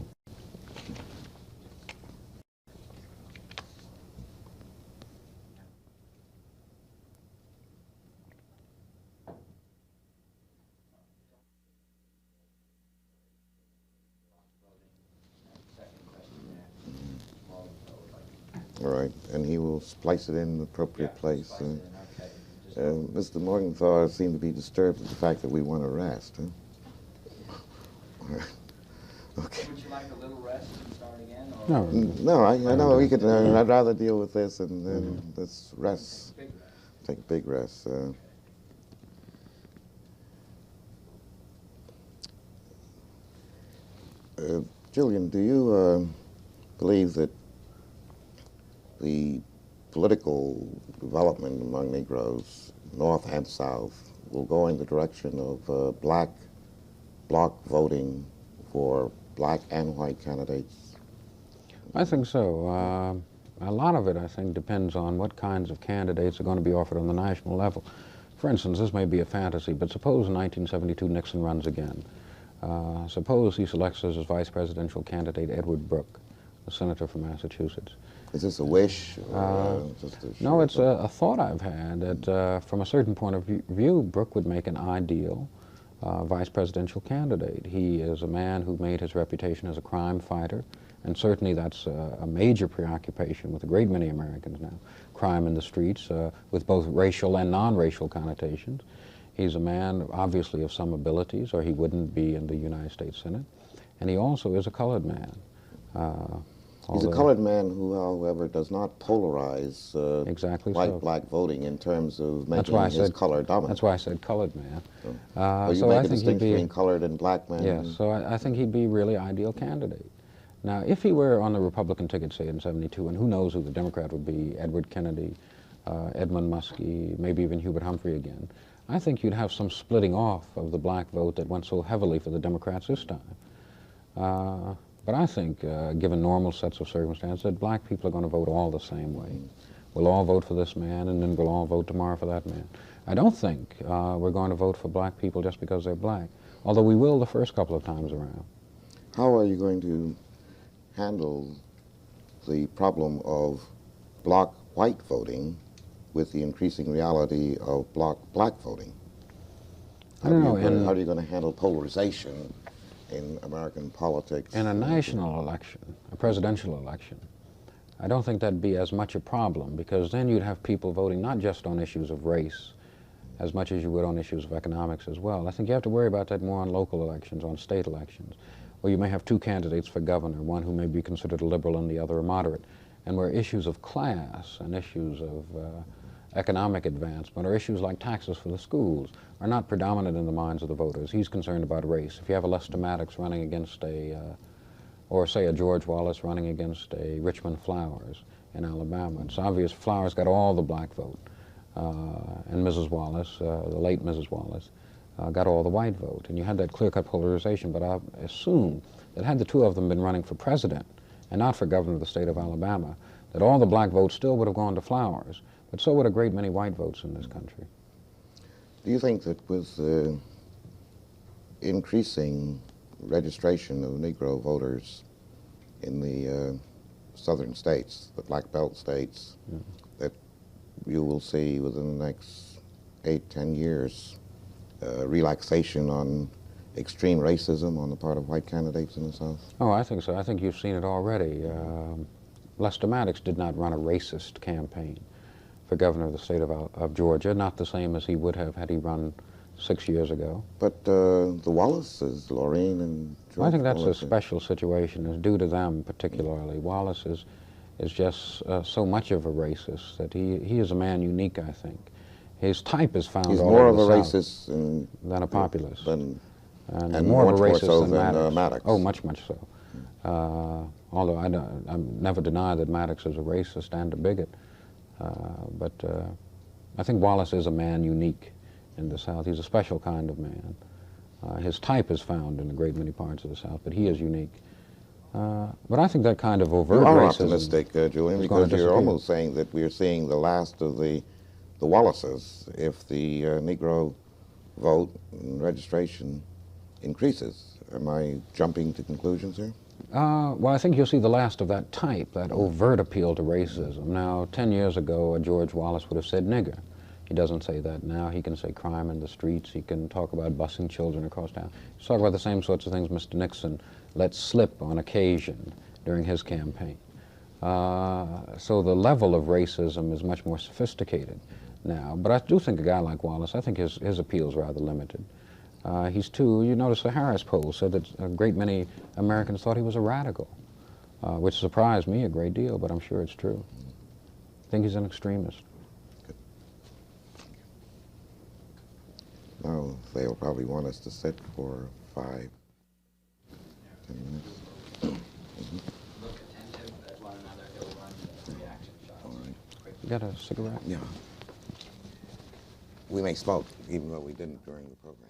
[SPEAKER 1] All right, and he will splice it in the appropriate place. Mr. Morgenthau seemed to be disturbed at the fact that we want to rest. Huh? Okay.
[SPEAKER 3] Would you like a little rest and start again? Or?
[SPEAKER 2] No.
[SPEAKER 1] No, I know we could. I'd rather deal with this and then let's rest. Take a big rest. Julian, do you believe that the political development among Negroes, North and South, will go in the direction of black bloc voting for black and white candidates?
[SPEAKER 2] I think so. A lot of it, I think, depends on what kinds of candidates are going to be offered on the national level. For instance, this may be a fantasy, but suppose in 1972 Nixon runs again. Suppose he selects as his vice presidential candidate Edward Brooke, a senator from Massachusetts.
[SPEAKER 1] Is this a wish? Or just a
[SPEAKER 2] No, it's a thought I've had that from a certain point of view, Brooke would make an ideal vice presidential candidate. He is a man who made his reputation as a crime fighter, and certainly that's a major preoccupation with a great many Americans now. Crime in the streets with both racial and non-racial connotations. He's a man, obviously, of some abilities, or he wouldn't be in the United States Senate. and he also is a colored man.
[SPEAKER 1] He's a colored man who, however, does not polarize
[SPEAKER 2] exactly
[SPEAKER 1] white-black voting in terms of
[SPEAKER 2] That's
[SPEAKER 1] making
[SPEAKER 2] why I
[SPEAKER 1] his
[SPEAKER 2] said,
[SPEAKER 1] color dominant.
[SPEAKER 2] That's why I said colored man.
[SPEAKER 1] So you
[SPEAKER 2] so
[SPEAKER 1] make
[SPEAKER 2] I
[SPEAKER 1] a
[SPEAKER 2] think he'd
[SPEAKER 1] distinction
[SPEAKER 2] be,
[SPEAKER 1] between colored and black men.
[SPEAKER 2] yes, so I think he'd be a really ideal candidate. Now, if he were on the Republican ticket, say, in '72, and who knows who the Democrat would be, Edward Kennedy, Edmund Muskie, maybe even Hubert Humphrey again, I think you'd have some splitting off of the black vote that went so heavily for the Democrats this time. But I think, given normal sets of circumstances, that black people are going to vote all the same way. We'll all vote for this man, and then we'll all vote tomorrow for that man. I don't think we're going to vote for black people just because they're black, although we will the first couple of times around.
[SPEAKER 1] How are you going to handle the problem of block white voting with the increasing reality of block black voting?
[SPEAKER 2] I don't know.
[SPEAKER 1] How are you going to handle polarization in American politics?
[SPEAKER 2] In a national election, a presidential election, I don't think that'd be as much a problem, because then you'd have people voting not just on issues of race as much as you would on issues of economics as well. I think you have to worry about that more on local elections, on state elections, where you may have two candidates for governor, one who may be considered a liberal and the other a moderate, and where issues of class and issues of economic advancement or issues like taxes for the schools are not predominant in the minds of the voters. He's concerned about race. If you have a Lester Maddox running against or say a George Wallace running against a Richmond Flowers in Alabama, it's obvious Flowers got all the black vote, and Mrs. Wallace, the late Mrs. Wallace, got all the white vote. And you had that clear-cut polarization, but I assume that had the two of them been running for president and not for governor of the state of Alabama, that all the black votes still would have gone to Flowers, but so would a great many white votes in this country.
[SPEAKER 1] Do you think that with increasing registration of Negro voters in the southern states, the black belt states, that you will see within the next 8-10 years relaxation on extreme racism on the part of white candidates in the South?
[SPEAKER 2] Oh, I think so. I think you've seen it already. Lester Maddox did not run a racist campaign for governor of the state of Georgia, not the same as he would have had he run 6 years ago.
[SPEAKER 1] But the Wallaces, Lorraine and George,
[SPEAKER 2] I think that's
[SPEAKER 1] Wallace,
[SPEAKER 2] a special situation. It's due to them particularly. Wallace is just so much of a racist that he is a man unique, I think. His type is found
[SPEAKER 1] he's
[SPEAKER 2] all
[SPEAKER 1] more
[SPEAKER 2] over
[SPEAKER 1] of
[SPEAKER 2] the
[SPEAKER 1] a
[SPEAKER 2] South
[SPEAKER 1] racist
[SPEAKER 2] than a populist.
[SPEAKER 1] And
[SPEAKER 2] more of a
[SPEAKER 1] much more
[SPEAKER 2] racist
[SPEAKER 1] so
[SPEAKER 2] than Maddox. Oh, much so. Although I never deny that Maddox is a racist and a bigot. But I think Wallace is a man unique in the South. He's a special kind of man. His type is found in a great many parts of the South, but he is unique. But I think that kind of overt
[SPEAKER 1] you are
[SPEAKER 2] racism
[SPEAKER 1] optimistic, Julian, because you're almost saying that we're seeing the last of the Wallaces if the Negro vote and registration increases. Am I jumping to conclusions here?
[SPEAKER 2] Well, I think you'll see the last of that type, that overt appeal to racism. Now, 10 years ago, George Wallace would have said nigger. He doesn't say that now. He can say crime in the streets. He can talk about busing children across town. He's talking about the same sorts of things Mr. Nixon let slip on occasion during his campaign. So the level of racism is much more sophisticated now. But I do think a guy like Wallace, I think his appeal is rather limited. You notice the Harris poll said that a great many Americans thought he was a radical, which surprised me a great deal, but I'm sure it's true. I think he's an extremist.
[SPEAKER 1] Now they'll probably want us to sit for 5-10 minutes.
[SPEAKER 3] Look attentive at one another. He'll run the reaction shots.
[SPEAKER 1] All right.
[SPEAKER 2] You got a cigarette?
[SPEAKER 1] Yeah. We may smoke, even though we didn't during the program.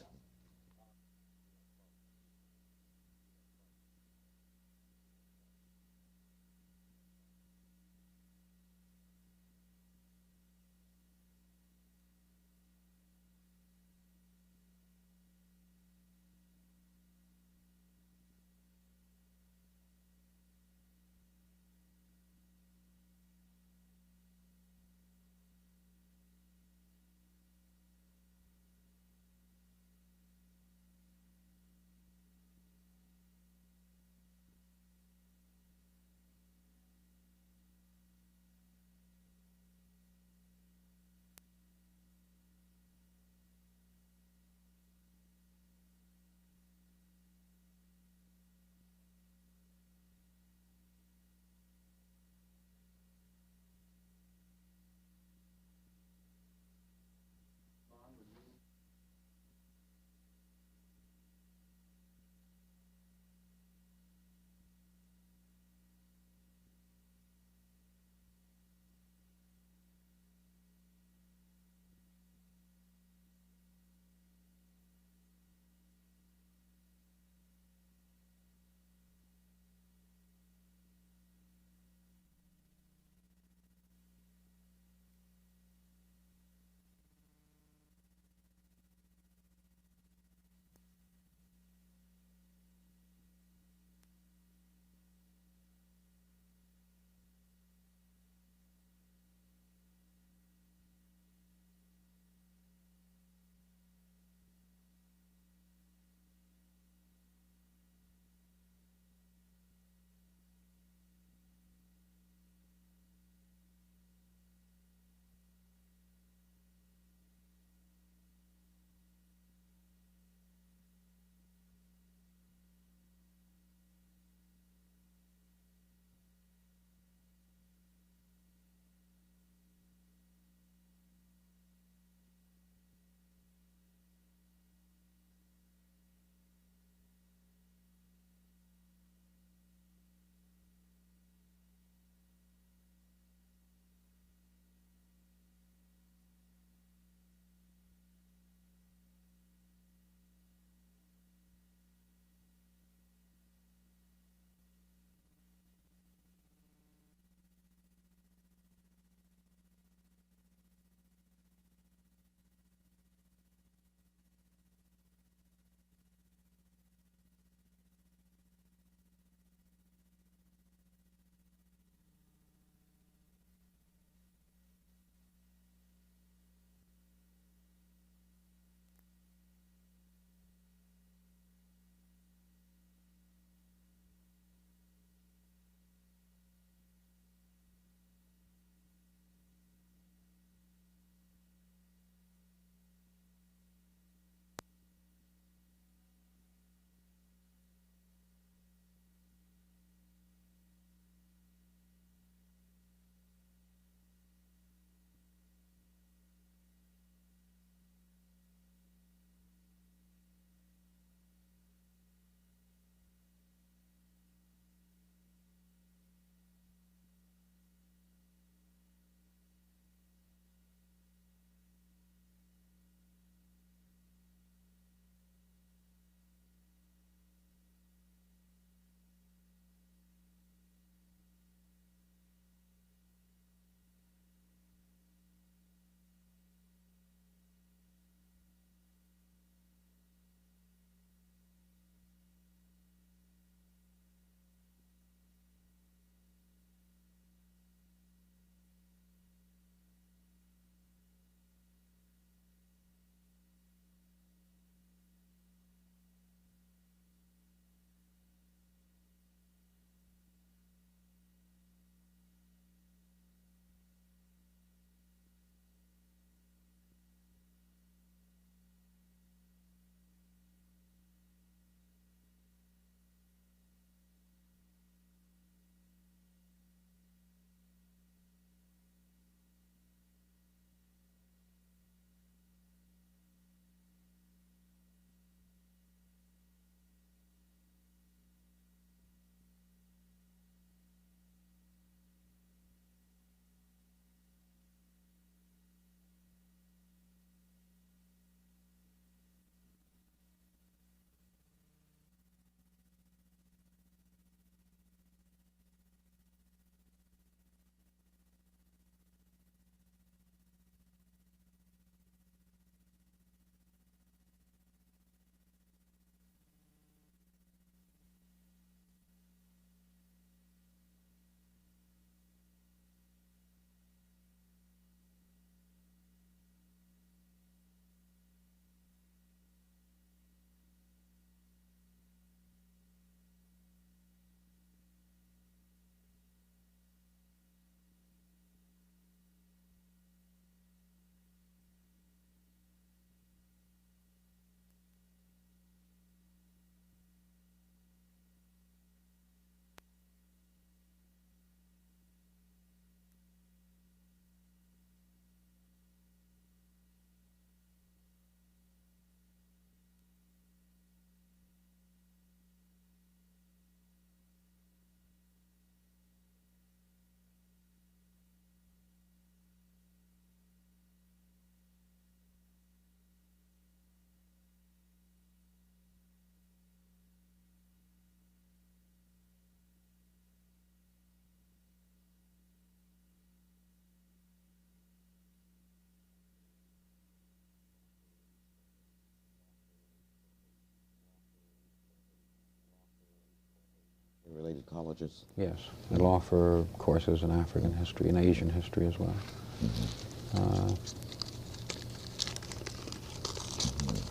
[SPEAKER 1] related colleges?
[SPEAKER 2] Yes. It'll offer courses in African history and Asian history as well.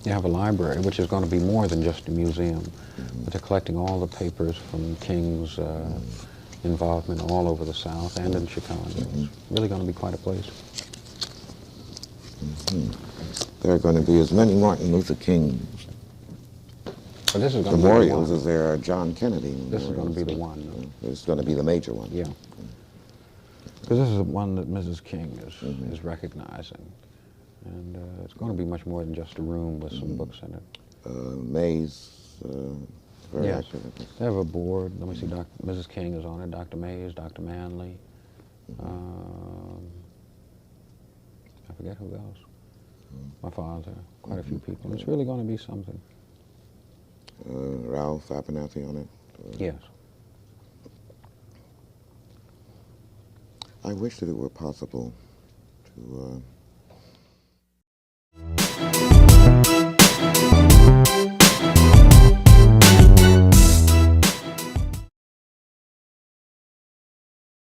[SPEAKER 2] You have a library, which is going to be more than just a museum, but they're collecting all the papers from King's involvement all over the South and in Chicago. It's really going to be quite a place.
[SPEAKER 1] There are going to be as many Martin Luther King
[SPEAKER 2] But this is going to be the
[SPEAKER 1] memorials
[SPEAKER 2] one.
[SPEAKER 1] as there are John Kennedy memorials.
[SPEAKER 2] This is going to be the one.
[SPEAKER 1] It's going to be the major one.
[SPEAKER 2] Yeah. Because this is the one that Mrs. King is recognizing. And it's going to be much more than just a room with some books in it.
[SPEAKER 1] Mays, very
[SPEAKER 2] Yes.
[SPEAKER 1] active at this.
[SPEAKER 2] They have a board. Let me see. Mrs. King is on it. Dr. Mays, Dr. Manley. I forget who else. My father. Quite a few people. It's really going to be something.
[SPEAKER 1] Ralph Abernathy on it.
[SPEAKER 2] Yes.
[SPEAKER 1] I wish that it were possible to